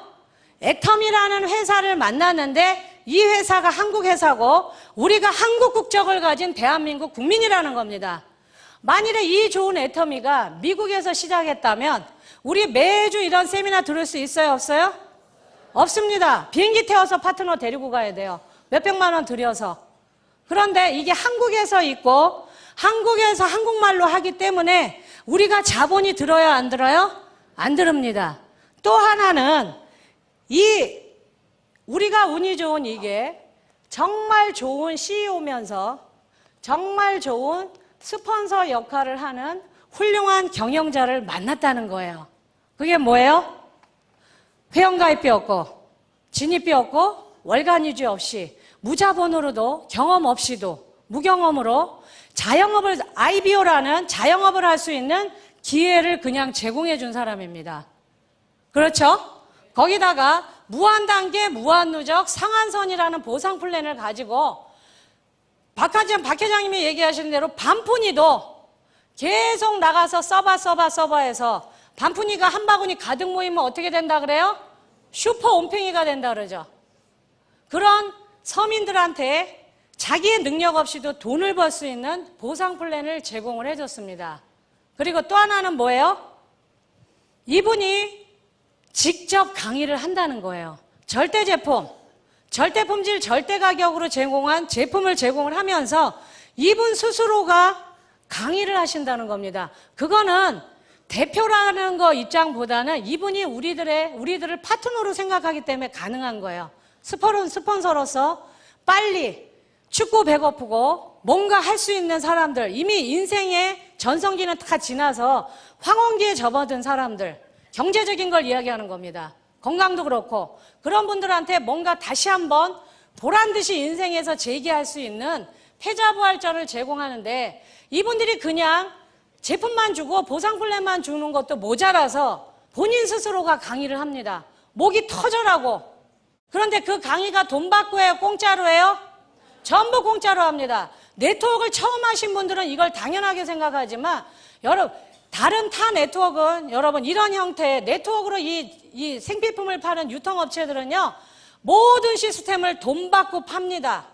[SPEAKER 1] 애터미라는 회사를 만났는데 이 회사가 한국 회사고 우리가 한국 국적을 가진 대한민국 국민이라는 겁니다. 만일에 이 좋은 애터미가 미국에서 시작했다면 우리 매주 이런 세미나 들을 수 있어요? 없어요? 없습니다. 비행기 태워서 파트너 데리고 가야 돼요. 몇백만 원 들여서. 그런데 이게 한국에서 있고 한국에서 한국말로 하기 때문에 우리가 자본이 들어요? 안 들어요? 안 들읍니다. 또 하나는 우리가 운이 좋은 이게 정말 좋은 CEO면서 정말 좋은 스폰서 역할을 하는 훌륭한 경영자를 만났다는 거예요. 그게 뭐예요? 회원가입비 없고 진입비 없고 월간유지 없이 무자본으로도 경험 없이도 무경험으로 자영업을 IBO라는 자영업을 할 수 있는 기회를 그냥 제공해 준 사람입니다. 그렇죠? 거기다가 무한단계 무한누적 상한선이라는 보상 플랜을 가지고 박 회장님이 얘기하시는 대로 반푼이도 계속 나가서 써봐 해서 반푼이가 한 바구니 가득 모이면 어떻게 된다 그래요? 슈퍼 온팽이가 된다 그러죠. 그런 서민들한테 자기의 능력 없이도 돈을 벌 수 있는 보상 플랜을 제공을 해줬습니다. 그리고 또 하나는 뭐예요? 이분이 직접 강의를 한다는 거예요. 절대 제품, 절대 품질, 절대 가격으로 제공한 제품을 제공을 하면서 이분 스스로가 강의를 하신다는 겁니다. 그거는 대표라는 거 입장보다는 이분이 우리들을 파트너로 생각하기 때문에 가능한 거예요. 스폰서로서 빨리 춥고 배고프고 뭔가 할 수 있는 사람들, 이미 인생의 전성기는 다 지나서 황혼기에 접어든 사람들, 경제적인 걸 이야기하는 겁니다. 건강도 그렇고 그런 분들한테 뭔가 다시 한번 보란듯이 인생에서 재기할 수 있는 패자부활전을 제공하는데 이분들이 그냥 제품만 주고 보상 플랜만 주는 것도 모자라서 본인 스스로가 강의를 합니다. 목이 터져라고. 그런데 그 강의가 돈 받고 해요? 공짜로 해요? 전부 공짜로 합니다. 네트워크를 처음 하신 분들은 이걸 당연하게 생각하지만 다른 타 네트워크는 여러분 이런 형태의 네트워크로 이 생필품을 파는 유통업체들은요 모든 시스템을 돈 받고 팝니다.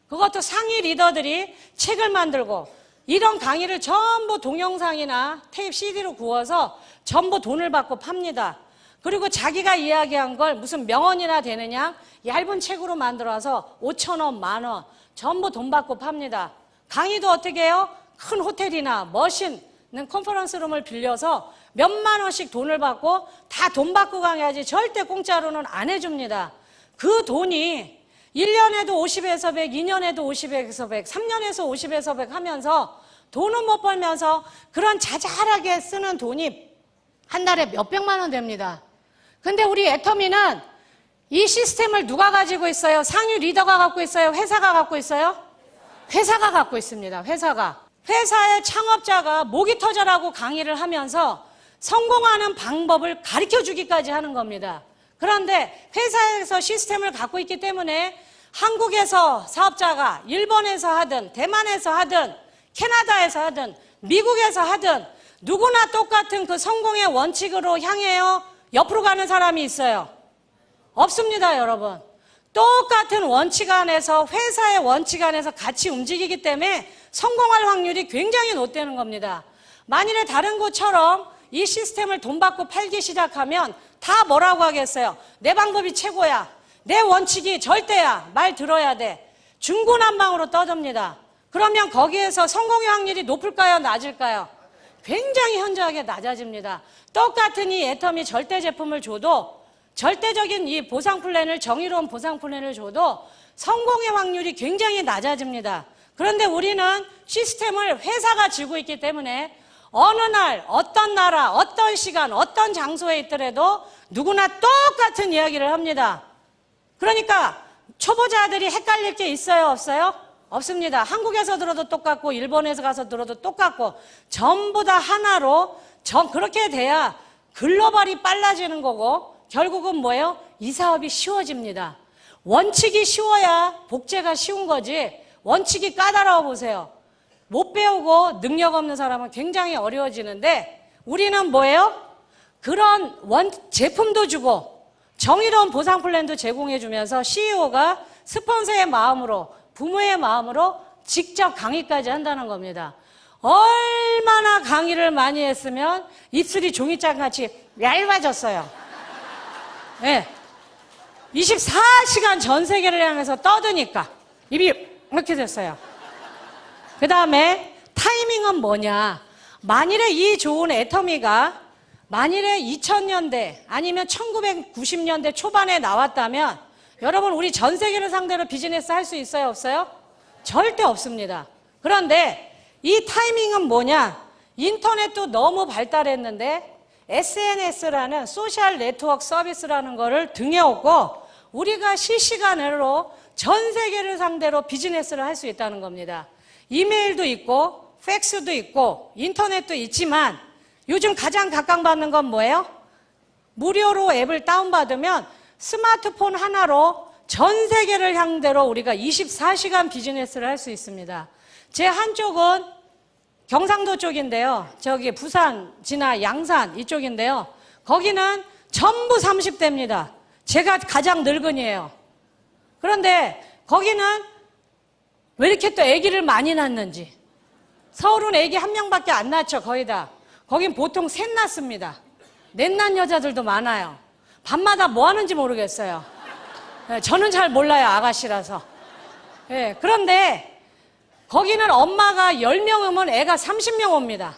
[SPEAKER 1] 그것도 상위 리더들이 책을 만들고 이런 강의를 전부 동영상이나 테이프 CD로 구워서 전부 돈을 받고 팝니다. 그리고 자기가 이야기한 걸 무슨 명언이나 되느냐 얇은 책으로 만들어서 5,000원, 만원 전부 돈 받고 팝니다. 강의도 어떻게 해요? 큰 호텔이나 멋있는 컨퍼런스룸을 빌려서 몇만 원씩 돈을 받고 다 돈 받고 강의하지 절대 공짜로는 안 해줍니다. 그 돈이 1년에도 50에서 100, 2년에도 50에서 100, 3년에서 50에서 100 하면서 돈은 못 벌면서 그런 자잘하게 쓰는 돈이 한 달에 몇백만 원 됩니다. 근데 우리 애터미는 이 시스템을 누가 가지고 있어요? 상위 리더가 갖고 있어요? 회사가 갖고 있어요? 회사가 갖고 있습니다. 회사의 창업자가 목이 터져라고 강의를 하면서 성공하는 방법을 가르쳐 주기까지 하는 겁니다. 그런데 회사에서 시스템을 갖고 있기 때문에 한국에서 사업자가 일본에서 하든 대만에서 하든 캐나다에서 하든 미국에서 하든 누구나 똑같은 그 성공의 원칙으로 향해요? 옆으로 가는 사람이 있어요? 없습니다, 여러분. 똑같은 원칙 안에서, 회사의 원칙 안에서 같이 움직이기 때문에 성공할 확률이 굉장히 높다는 겁니다. 만일에 다른 곳처럼 이 시스템을 돈 받고 팔기 시작하면 다 뭐라고 하겠어요? 내 방법이 최고야. 내 원칙이 절대야. 말 들어야 돼. 중구난방으로 떠듭니다. 그러면 거기에서 성공의 확률이 높을까요? 낮을까요? 굉장히 현저하게 낮아집니다. 똑같은 이 애터미 절대 제품을 줘도, 절대적인 이 보상 플랜을, 정의로운 보상 플랜을 줘도 성공의 확률이 굉장히 낮아집니다. 그런데 우리는 시스템을 회사가 쥐고 있기 때문에 어느 날, 어떤 나라, 어떤 시간, 어떤 장소에 있더라도 누구나 똑같은 이야기를 합니다. 그러니까 초보자들이 헷갈릴 게 있어요, 없어요? 없습니다. 한국에서 들어도 똑같고 일본에서 가서 들어도 똑같고 전부 다 하나로 그렇게 돼야 글로벌이 빨라지는 거고 결국은 뭐예요? 이 사업이 쉬워집니다. 원칙이 쉬워야 복제가 쉬운 거지 원칙이 까다로워 보세요. 못 배우고 능력 없는 사람은 굉장히 어려워지는데 우리는 뭐예요? 그런 제품도 주고 정의로운 보상 플랜도 제공해 주면서 CEO가 스폰서의 마음으로 부모의 마음으로 직접 강의까지 한다는 겁니다. 얼마나 강의를 많이 했으면 입술이 종이장같이 얇아졌어요. 네. 24시간 전 세계를 향해서 떠드니까 입이 이렇게 됐어요. 그 다음에 타이밍은 뭐냐? 만일에 이 좋은 애터미가 만일에 2000년대 아니면 1990년대 초반에 나왔다면 여러분 우리 전 세계를 상대로 비즈니스 할 수 있어요? 없어요? 절대 없습니다. 그런데 이 타이밍은 뭐냐? 인터넷도 너무 발달했는데 SNS라는 소셜 네트워크 서비스라는 거를 등에 업고 우리가 실시간으로 전 세계를 상대로 비즈니스를 할 수 있다는 겁니다. 이메일도 있고 팩스도 있고 인터넷도 있지만 요즘 가장 각광받는 건 뭐예요? 무료로 앱을 다운받으면 스마트폰 하나로 전 세계를 상대로 우리가 24시간 비즈니스를 할 수 있습니다. 제 한쪽은 경상도 쪽인데요. 저기 부산, 진화, 양산 이쪽인데요. 거기는 전부 30대입니다. 제가 가장 늙은이에요. 그런데 거기는 왜 이렇게 또 아기를 많이 낳는지. 서울은 아기 한 명밖에 안 낳죠, 거의 다. 거긴 보통 셋 낳습니다. 넷 낳은 여자들도 많아요. 밤마다 뭐 하는지 모르겠어요. 저는 잘 몰라요, 아가씨라서. 그런데 거기는 엄마가 10명 오면 애가 30명 옵니다.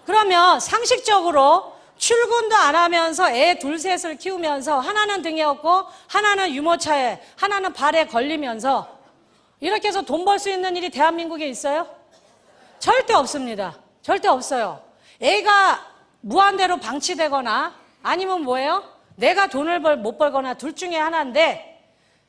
[SPEAKER 1] 그러면 상식적으로 출근도 안 하면서 애 둘 셋을 키우면서 하나는 등에 업고 하나는 유모차에 하나는 발에 걸리면서 이렇게 해서 돈 벌 수 있는 일이 대한민국에 있어요? 절대 없습니다. 절대 없어요. 애가 무한대로 방치되거나 아니면 뭐예요? 내가 돈을 못 벌거나 둘 중에 하나인데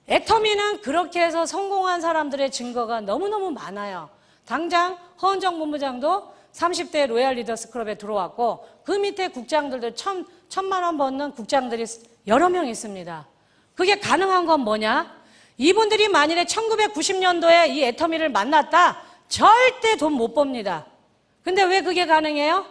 [SPEAKER 1] 애터미는 그렇게 해서 성공한 사람들의 증거가 너무너무 많아요. 당장 허은정 본부장도 30대 로얄 리더스 클럽에 들어왔고 그 밑에 국장들도 1,000만 원 버는 국장들이 여러 명 있습니다. 그게 가능한 건 뭐냐? 이분들이 만일에 1990년도에 이 애터미를 만났다 절대 돈 못 법니다. 근데 왜 그게 가능해요?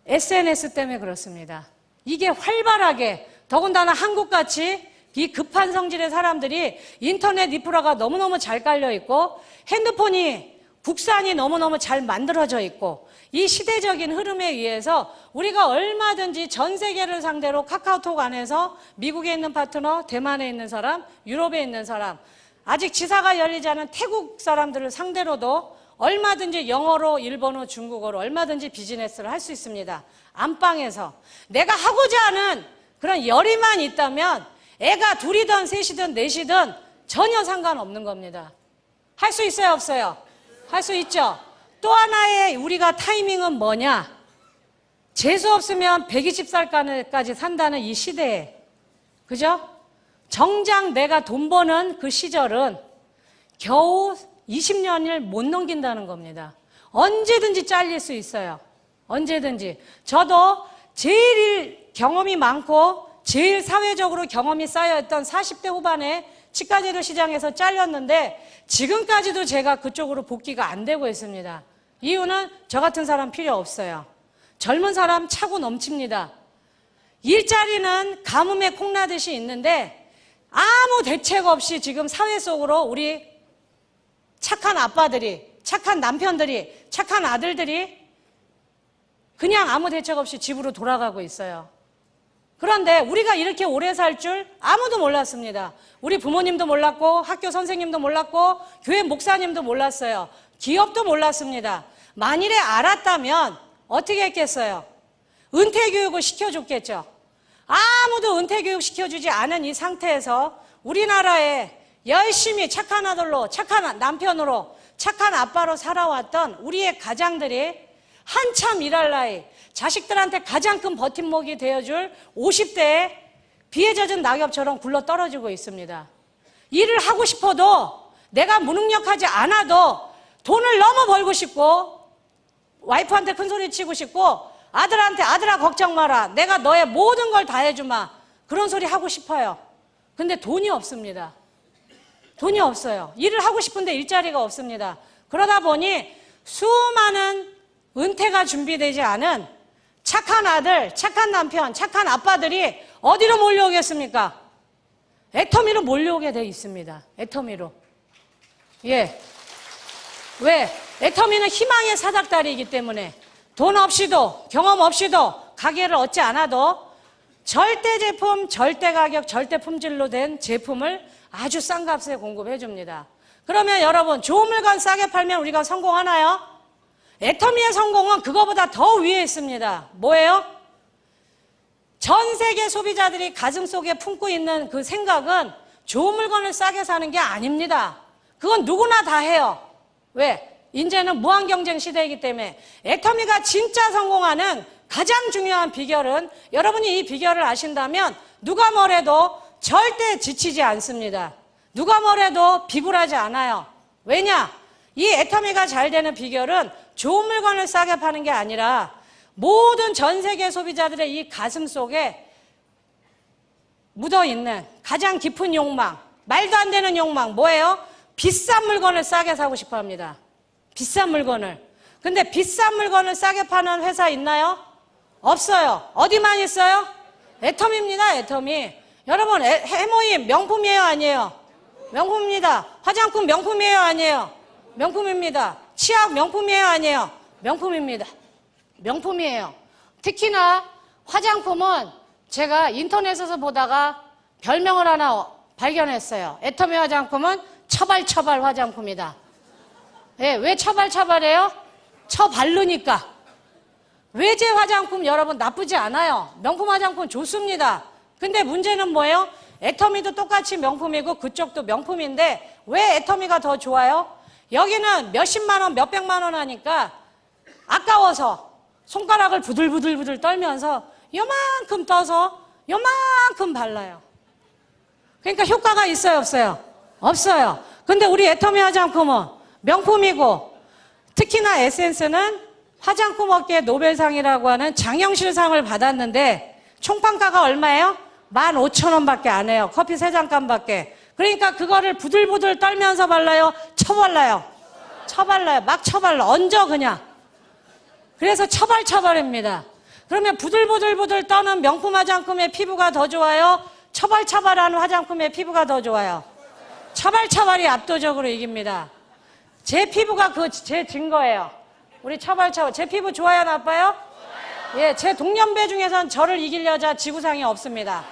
[SPEAKER 1] SNS 때문에 그렇습니다. 이게 활발하게 더군다나 한국같이 이 급한 성질의 사람들이 인터넷 인프라가 너무너무 잘 깔려 있고 핸드폰이 국산이 너무너무 잘 만들어져 있고 이 시대적인 흐름에 의해서 우리가 얼마든지 전 세계를 상대로 카카오톡 안에서 미국에 있는 파트너, 대만에 있는 사람, 유럽에 있는 사람, 아직 지사가 열리지 않은 태국 사람들을 상대로도 얼마든지 영어로, 일본어, 중국어로 얼마든지 비즈니스를 할 수 있습니다. 안방에서. 내가 하고자 하는 그런 열의만 있다면 애가 둘이든 셋이든 넷이든 전혀 상관없는 겁니다. 할 수 있어요, 없어요? 할 수 있죠. 또 하나의 우리가 타이밍은 뭐냐? 재수 없으면 120살까지 산다는 이 시대에, 그죠? 정작 내가 돈 버는 그 시절은 겨우 20년을 못 넘긴다는 겁니다. 언제든지 잘릴 수 있어요. 언제든지. 저도 제일 경험이 많고 제일 사회적으로 경험이 쌓여있던 40대 후반에 치과제도 시장에서 잘렸는데 지금까지도 제가 그쪽으로 복귀가 안 되고 있습니다. 이유는 저 같은 사람 필요 없어요. 젊은 사람 차고 넘칩니다. 일자리는 가뭄에 콩나듯이 있는데 아무 대책 없이 지금 사회 속으로 우리 착한 아빠들이, 착한 남편들이, 착한 아들들이 그냥 아무 대책 없이 집으로 돌아가고 있어요. 그런데 우리가 이렇게 오래 살 줄 아무도 몰랐습니다. 우리 부모님도 몰랐고 학교 선생님도 몰랐고 교회 목사님도 몰랐어요. 기업도 몰랐습니다. 만일에 알았다면 어떻게 했겠어요? 은퇴교육을 시켜줬겠죠. 아무도 은퇴교육 시켜주지 않은 이 상태에서 우리나라에 열심히 착한 아들로, 착한 남편으로, 착한 아빠로 살아왔던 우리의 가장들이 한참 일할 나이, 자식들한테 가장 큰 버팀목이 되어줄 50대에 비에 젖은 낙엽처럼 굴러 떨어지고 있습니다. 일을 하고 싶어도 내가 무능력하지 않아도 돈을 너무 벌고 싶고 와이프한테 큰 소리 치고 싶고 아들한테 아들아 걱정 마라. 내가 너의 모든 걸 다 해주마. 그런 소리 하고 싶어요. 근데 돈이 없습니다. 돈이 없어요. 일을 하고 싶은데 일자리가 없습니다. 그러다 보니 수많은 은퇴가 준비되지 않은 착한 아들, 착한 남편, 착한 아빠들이 어디로 몰려오겠습니까? 애터미로 몰려오게 돼 있습니다. 애터미로. 예. 왜? 애터미는 희망의 사닥다리이기 때문에 돈 없이도 경험 없이도 가게를 얻지 않아도 절대 제품, 절대 가격, 절대 품질로 된 제품을 아주 싼 값에 공급해 줍니다. 그러면 여러분 좋은 물건 싸게 팔면 우리가 성공하나요? 애터미의 성공은 그거보다 더 위에 있습니다. 뭐예요? 전 세계 소비자들이 가슴속에 품고 있는 그 생각은 좋은 물건을 싸게 사는 게 아닙니다. 그건 누구나 다 해요. 왜? 이제는 무한 경쟁 시대이기 때문에. 애터미가 진짜 성공하는 가장 중요한 비결은 여러분이 이 비결을 아신다면 누가 뭐래도 절대 지치지 않습니다. 누가 뭐래도 비굴하지 않아요. 왜냐? 이 애터미가 잘 되는 비결은 좋은 물건을 싸게 파는 게 아니라 모든 전 세계 소비자들의 이 가슴 속에 묻어있는 가장 깊은 욕망, 말도 안 되는 욕망, 뭐예요? 비싼 물건을 싸게 사고 싶어 합니다. 비싼 물건을. 근데 비싼 물건을 싸게 파는 회사 있나요? 없어요. 어디만 있어요? 애터미입니다. 애터미. 여러분 해모임 명품이에요? 아니에요? 명품입니다. 화장품 명품이에요? 아니에요? 명품입니다. 치약 명품이에요? 아니에요? 명품입니다. 명품이에요. 특히나 화장품은 제가 인터넷에서 보다가 별명을 하나 발견했어요. 애터미 화장품은 처발처발 화장품이다. 네, 왜 처발처발해요? 처바르니까. 외제 화장품 여러분 나쁘지 않아요. 명품 화장품 좋습니다. 근데 문제는 뭐예요? 애터미도 똑같이 명품이고 그쪽도 명품인데 왜 애터미가 더 좋아요? 여기는 몇십만 원, 몇백만 원 하니까 아까워서 손가락을 부들부들 떨면서 요만큼 떠서 요만큼 발라요. 그러니까 효과가 있어요, 없어요? 없어요. 근데 우리 애터미 화장품은 명품이고 특히나 에센스는 화장품 업계 노벨상이라고 하는 장영실상을 받았는데 총판가가 얼마예요? 15,000원밖에 안 해요. 커피 3잔값밖에. 그러니까 그거를 부들부들 떨면서 발라요? 쳐발라요? 쳐발라요. 막 쳐발라. 얹어 그냥. 그래서 처발처발입니다. 그러면 부들부들 떠는 명품 화장품의 피부가 더 좋아요? 처발처발하는 화장품의 피부가 더 좋아요? 처발처발이 압도적으로 이깁니다. 제 피부가 제 증거예요. 우리 처발처발. 제 피부 좋아요, 나빠요? 예, 제 동년배 중에선 저를 이길 여자 지구상에 없습니다.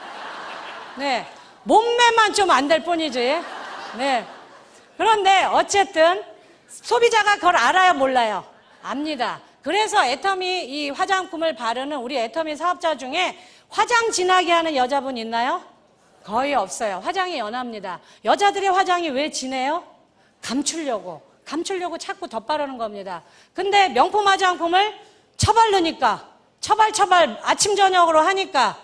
[SPEAKER 1] 네. 몸매만 좀 안 될 뿐이지. 네. 그런데 어쨌든 소비자가 그걸 알아요, 몰라요? 압니다. 그래서 애터미 이 화장품을 바르는 우리 애터미 사업자 중에 화장 진하게 하는 여자분 있나요? 거의 없어요. 화장이 연합니다. 여자들의 화장이 왜 진해요? 감추려고. 감추려고 자꾸 덧바르는 겁니다. 근데 명품 화장품을 처바르니까, 처발 아침 저녁으로 하니까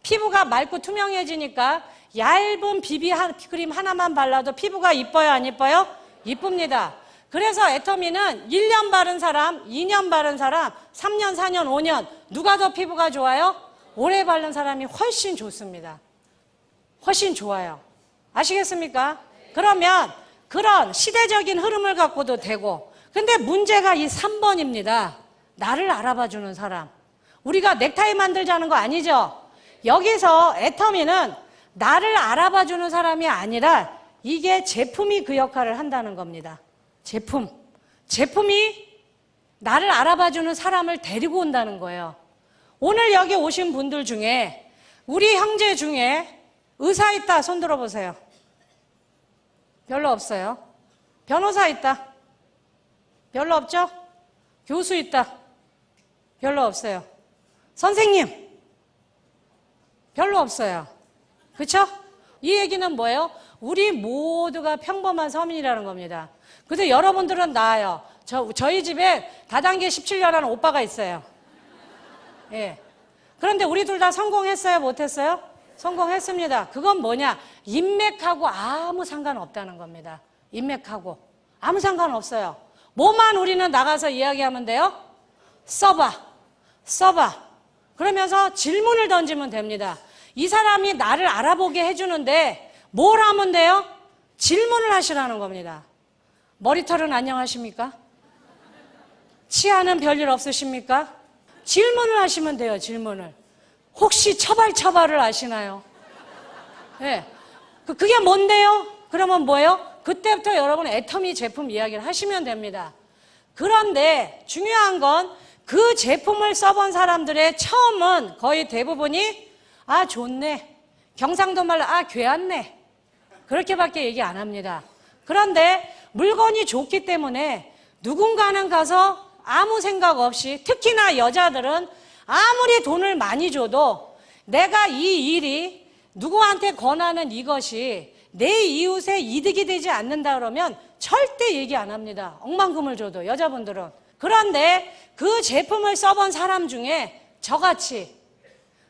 [SPEAKER 1] 피부가 맑고 투명해지니까 얇은 비비 크림 하나만 발라도 피부가 이뻐요, 안 이뻐요? 이쁩니다. 그래서 애터미는 1년 바른 사람, 2년 바른 사람, 3년, 4년, 5년 누가 더 피부가 좋아요? 오래 바른 사람이 훨씬 좋습니다. 훨씬 좋아요. 아시겠습니까? 그러면 그런 시대적인 흐름을 갖고도 되고, 근데 문제가 이 3번입니다. 나를 알아봐주는 사람. 우리가 넥타이 만들자는 거 아니죠? 여기서 애터미는 나를 알아봐주는 사람이 아니라 이게 제품이 그 역할을 한다는 겁니다. 제품이 나를 알아봐주는 사람을 데리고 온다는 거예요. 오늘 여기 오신 분들 중에 우리 형제 중에 의사 있다, 손 들어보세요. 별로 없어요. 변호사 있다. 별로 없죠? 교수 있다. 별로 없어요. 선생님 별로 없어요. 그쵸? 이 얘기는 뭐예요? 우리 모두가 평범한 서민이라는 겁니다. 근데 여러분들은 나아요. 저희 집에 다단계 17년하는 오빠가 있어요. 예. 그런데 우리 둘 다 성공했어요? 못했어요? 성공했습니다. 그건 뭐냐? 인맥하고 아무 상관없다는 겁니다. 인맥하고 아무 상관없어요. 뭐만 우리는 나가서 이야기하면 돼요? 써봐. 그러면서 질문을 던지면 됩니다. 이 사람이 나를 알아보게 해주는데 뭘 하면 돼요? 질문을 하시라는 겁니다. 머리털은 안녕하십니까? 치아는 별일 없으십니까? 질문을 하시면 돼요. 질문을. 혹시 처발을 아시나요? 네. 그게 뭔데요? 그러면 뭐예요? 그때부터 여러분 애터미 제품 이야기를 하시면 됩니다. 그런데 중요한 건 그 제품을 써본 사람들의 처음은 거의 대부분이 아 좋네, 경상도 말로 아 괴았네, 그렇게밖에 얘기 안 합니다. 그런데 물건이 좋기 때문에 누군가는 가서 아무 생각 없이, 특히나 여자들은 아무리 돈을 많이 줘도 내가 이 일이 누구한테 권하는 이것이 내 이웃의 이득이 되지 않는다 그러면 절대 얘기 안 합니다. 억만금을 줘도 여자분들은. 그런데 그 제품을 써본 사람 중에 저같이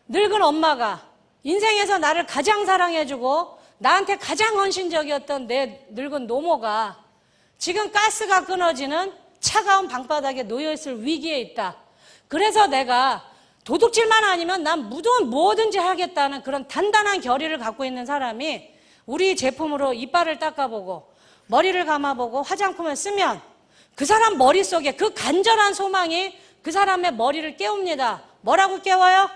[SPEAKER 1] 늙은 엄마가 인생에서 나를 가장 사랑해주고 나한테 가장 헌신적이었던 내 늙은 노모가 지금 가스가 끊어지는 차가운 방바닥에 놓여있을 위기에 있다. 그래서 내가 도둑질만 아니면 난 뭐든지 하겠다는 그런 단단한 결의를 갖고 있는 사람이 우리 제품으로 이빨을 닦아보고 머리를 감아보고 화장품을 쓰면 그 사람 머릿속에 그 간절한 소망이 그 사람의 머리를 깨웁니다. 뭐라고 깨워요?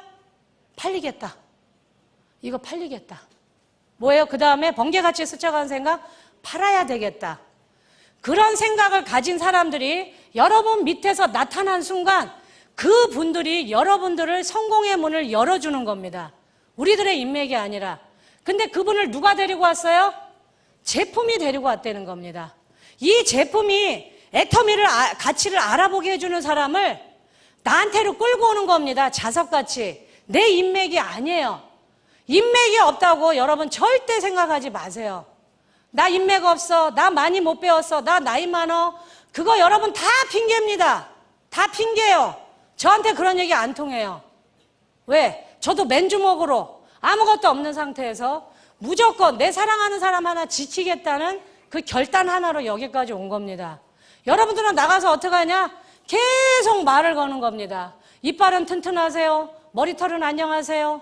[SPEAKER 1] 팔리겠다. 이거 팔리겠다. 뭐예요? 그 다음에 번개같이 스쳐가는 생각? 팔아야 되겠다. 그런 생각을 가진 사람들이 여러분 밑에서 나타난 순간 그 분들이 여러분들을 성공의 문을 열어주는 겁니다. 우리들의 인맥이 아니라. 근데 그분을 누가 데리고 왔어요? 제품이 데리고 왔다는 겁니다. 이 제품이 애터미를 가치를 알아보게 해주는 사람을 나한테로 끌고 오는 겁니다. 자석같이. 내 인맥이 아니에요. 인맥이 없다고 여러분 절대 생각하지 마세요. 나 인맥 없어, 나 많이 못 배웠어, 나 나이 많어. 그거 여러분 다 핑계입니다. 다 핑계예요. 저한테 그런 얘기 안 통해요. 왜? 저도 맨주먹으로 아무것도 없는 상태에서 무조건 내 사랑하는 사람 하나 지키겠다는 그 결단 하나로 여기까지 온 겁니다. 여러분들은 나가서 어떻게 하냐? 계속 말을 거는 겁니다. 이빨은 튼튼하세요? 머리털은 안녕하세요?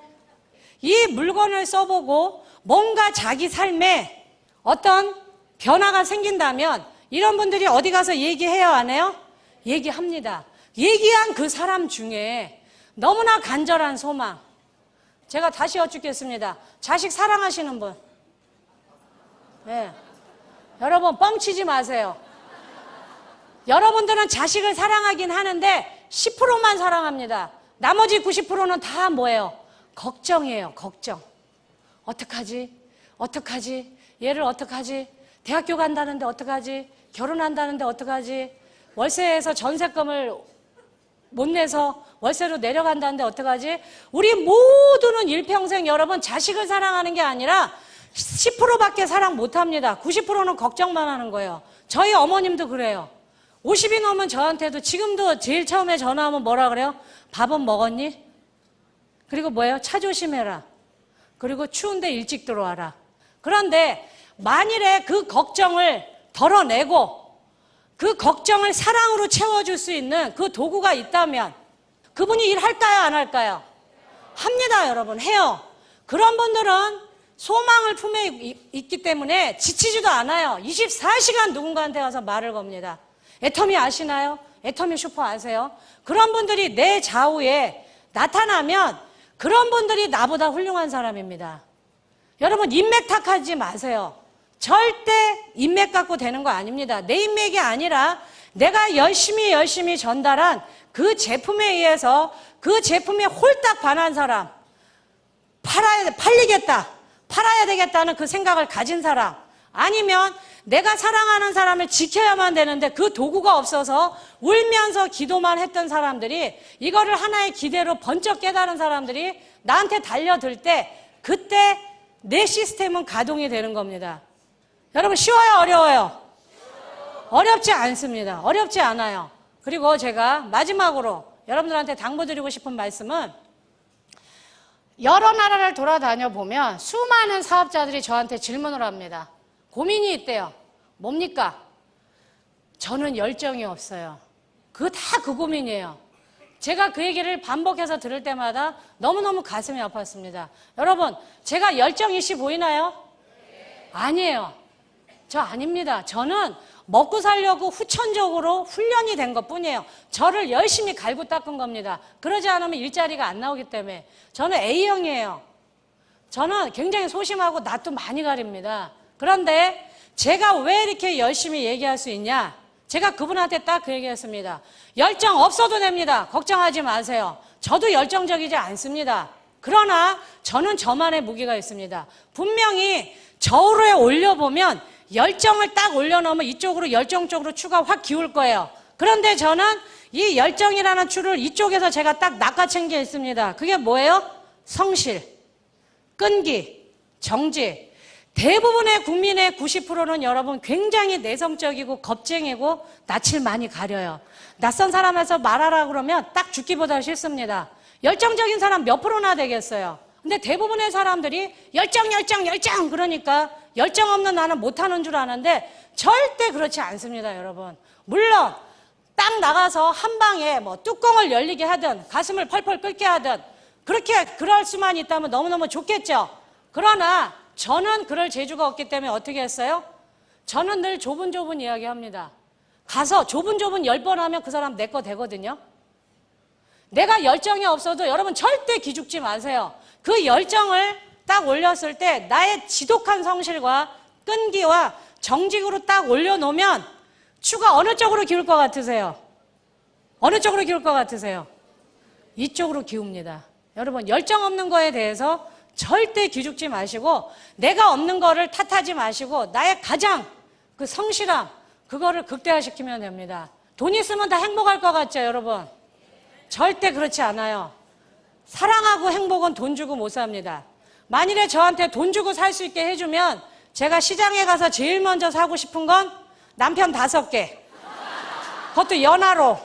[SPEAKER 1] 이 물건을 써보고 뭔가 자기 삶에 어떤 변화가 생긴다면 이런 분들이 어디 가서 얘기해요, 안 해요? 얘기합니다. 얘기한 그 사람 중에 너무나 간절한 소망. 제가 다시 여쭙겠습니다. 자식 사랑하시는 분? 네. 여러분 뻥치지 마세요. 여러분들은 자식을 사랑하긴 하는데 10%만 사랑합니다. 나머지 90%는 다 뭐예요? 걱정이에요. 걱정. 어떡하지? 얘를 어떡하지? 대학교 간다는데 어떡하지? 결혼한다는데 어떡하지? 월세에서 전세금을 못 내서 월세로 내려간다는데 어떡하지? 우리 모두는 일평생 여러분 자식을 사랑하는 게 아니라 10%밖에 사랑 못합니다. 90%는 걱정만 하는 거예요. 저희 어머님도 그래요. 50이 넘은 저한테도 지금도 제일 처음에 전화하면 뭐라 그래요? 밥은 먹었니? 그리고 뭐예요? 차 조심해라. 그리고 추운데 일찍 들어와라. 그런데 만일에 그 걱정을 덜어내고 그 걱정을 사랑으로 채워줄 수 있는 그 도구가 있다면 그분이 일할까요? 안 할까요? 합니다, 여러분. 해요. 그런 분들은 소망을 품에 있기 때문에 지치지도 않아요. 24시간 누군가한테 가서 말을 겁니다. 애터미 아시나요? 애터미 슈퍼 아세요? 그런 분들이 내 좌우에 나타나면 그런 분들이 나보다 훌륭한 사람입니다. 여러분, 인맥 탓하지 마세요. 절대 인맥 갖고 되는 거 아닙니다. 내 인맥이 아니라 내가 열심히 전달한 그 제품에 의해서 그 제품에 홀딱 반한 사람, 팔아야 되겠다는 그 생각을 가진 사람, 아니면 내가 사랑하는 사람을 지켜야만 되는데 그 도구가 없어서 울면서 기도만 했던 사람들이 이거를 하나의 기대로 번쩍 깨달은 사람들이 나한테 달려들 때 그때 내 시스템은 가동이 되는 겁니다. 여러분, 쉬워요? 어려워요? 어렵지 않습니다. 어렵지 않아요. 그리고 제가 마지막으로 여러분들한테 당부드리고 싶은 말씀은 여러 나라를 돌아다녀 보면 수많은 사업자들이 저한테 질문을 합니다. 고민이 있대요. 뭡니까? 저는 열정이 없어요. 그 고민이에요. 제가 그 얘기를 반복해서 들을 때마다 너무너무 가슴이 아팠습니다. 여러분, 제가 열정이시 보이나요? 아니에요. 저 아닙니다. 저는 먹고 살려고 후천적으로 훈련이 된 것뿐이에요. 저를 열심히 갈고 닦은 겁니다. 그러지 않으면 일자리가 안 나오기 때문에. 저는 A형이에요. 저는 굉장히 소심하고 낯도 많이 가립니다. 그런데 제가 왜 이렇게 열심히 얘기할 수 있냐? 제가 그분한테 딱 그 얘기했습니다. 열정 없어도 됩니다. 걱정하지 마세요. 저도 열정적이지 않습니다. 그러나 저는 저만의 무기가 있습니다. 분명히 저울에 올려보면 열정을 딱 올려놓으면 이쪽으로 열정 쪽으로 추가 확 기울 거예요. 그런데 저는 이 열정이라는 추를 이쪽에서 제가 딱 낚아챈 게 있습니다. 그게 뭐예요? 성실, 끈기, 정직. 대부분의 국민의 90%는 여러분 굉장히 내성적이고 겁쟁이고 낯을 많이 가려요. 낯선 사람에서 말하라 그러면 딱 죽기보다 싫습니다. 열정적인 사람 몇 프로나 되겠어요. 근데 대부분의 사람들이 열정 그러니까 열정 없는 나는 못하는 줄 아는데 절대 그렇지 않습니다, 여러분. 물론 딱 나가서 한 방에 뭐 뚜껑을 열리게 하든 가슴을 펄펄 끓게 하든 그럴 수만 있다면 너무너무 좋겠죠. 그러나 저는 그럴 재주가 없기 때문에 어떻게 했어요? 저는 늘 좁은 이야기 합니다. 가서 좁은 10번 하면 그 사람 내 거 되거든요. 내가 열정이 없어도 여러분 절대 기죽지 마세요. 그 열정을 딱 올렸을 때 나의 지독한 성실과 끈기와 정직으로 딱 올려놓으면 추가 어느 쪽으로 기울 것 같으세요? 어느 쪽으로 기울 것 같으세요? 이쪽으로 기웁니다. 여러분, 열정 없는 거에 대해서 절대 기죽지 마시고 내가 없는 거를 탓하지 마시고 나의 가장 그 성실함 그거를 극대화시키면 됩니다. 돈 있으면 다 행복할 것 같죠, 여러분? 절대 그렇지 않아요. 사랑하고 행복은 돈 주고 못 삽니다. 만일에 저한테 돈 주고 살 수 있게 해주면 제가 시장에 가서 제일 먼저 사고 싶은 건 남편 5개, 그것도 연하로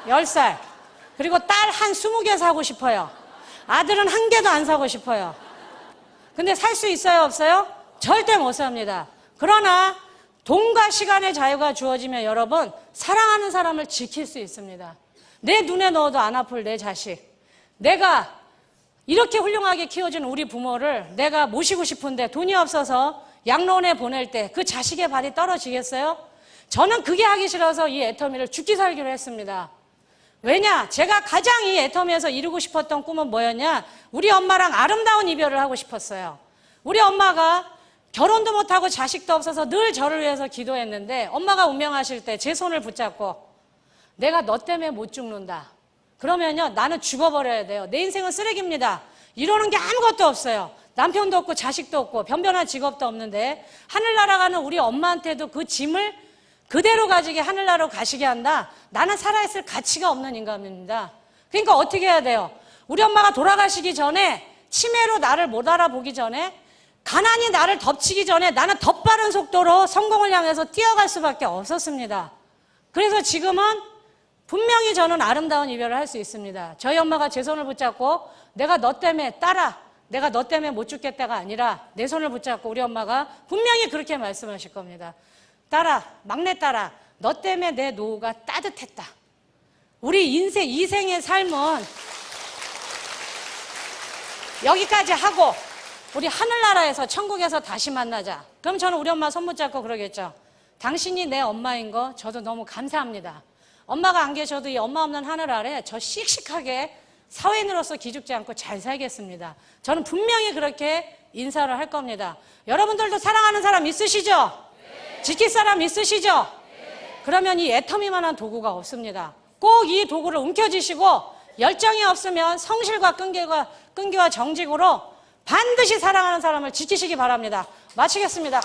[SPEAKER 1] 10살, 그리고 딸 한 20개 사고 싶어요. 아들은 1개도 안 사고 싶어요. 근데 살 수 있어요, 없어요? 절대 못 삽니다. 그러나 돈과 시간의 자유가 주어지면 여러분 사랑하는 사람을 지킬 수 있습니다. 내 눈에 넣어도 안 아플 내 자식, 내가 이렇게 훌륭하게 키워준 우리 부모를 내가 모시고 싶은데 돈이 없어서 양로원에 보낼 때 그 자식의 발이 떨어지겠어요? 저는 그게 하기 싫어서 이 애터미를 죽기 살기로 했습니다. 왜냐? 제가 가장 이 애터미에서 이루고 싶었던 꿈은 뭐였냐? 우리 엄마랑 아름다운 이별을 하고 싶었어요. 우리 엄마가 결혼도 못하고 자식도 없어서 늘 저를 위해서 기도했는데 엄마가 운명하실 때 제 손을 붙잡고 내가 너 때문에 못 죽는다. 그러면요, 나는 죽어버려야 돼요. 내 인생은 쓰레기입니다. 이러는 게 아무것도 없어요. 남편도 없고 자식도 없고 변변한 직업도 없는데 하늘나라 가는 우리 엄마한테도 그 짐을 그대로 가지게 하늘나라로 가시게 한다. 나는 살아있을 가치가 없는 인간입니다. 그러니까 어떻게 해야 돼요? 우리 엄마가 돌아가시기 전에 치매로 나를 못 알아보기 전에 가난이 나를 덮치기 전에 나는 더 빠른 속도로 성공을 향해서 뛰어갈 수밖에 없었습니다. 그래서 지금은 분명히 저는 아름다운 이별을 할 수 있습니다. 저희 엄마가 제 손을 붙잡고 내가 너 때문에 딸아, 내가 너 때문에 못 죽겠다가 아니라 내 손을 붙잡고 우리 엄마가 분명히 그렇게 말씀하실 겁니다. 딸아, 막내 딸아, 너 때문에 내 노후가 따뜻했다. 우리 인생, 이생의 삶은 여기까지 하고 우리 하늘나라에서 천국에서 다시 만나자. 그럼 저는 우리 엄마 손 붙잡고 그러겠죠. 당신이 내 엄마인 거 저도 너무 감사합니다. 엄마가 안 계셔도 이 엄마 없는 하늘 아래 저 씩씩하게 사회인으로서 기죽지 않고 잘 살겠습니다. 저는 분명히 그렇게 인사를 할 겁니다. 여러분들도 사랑하는 사람 있으시죠? 네. 지킬 사람 있으시죠? 네. 그러면 이 애터미만한 도구가 없습니다. 꼭 이 도구를 움켜쥐시고 열정이 없으면 성실과 끈기와 정직으로 반드시 사랑하는 사람을 지키시기 바랍니다. 마치겠습니다.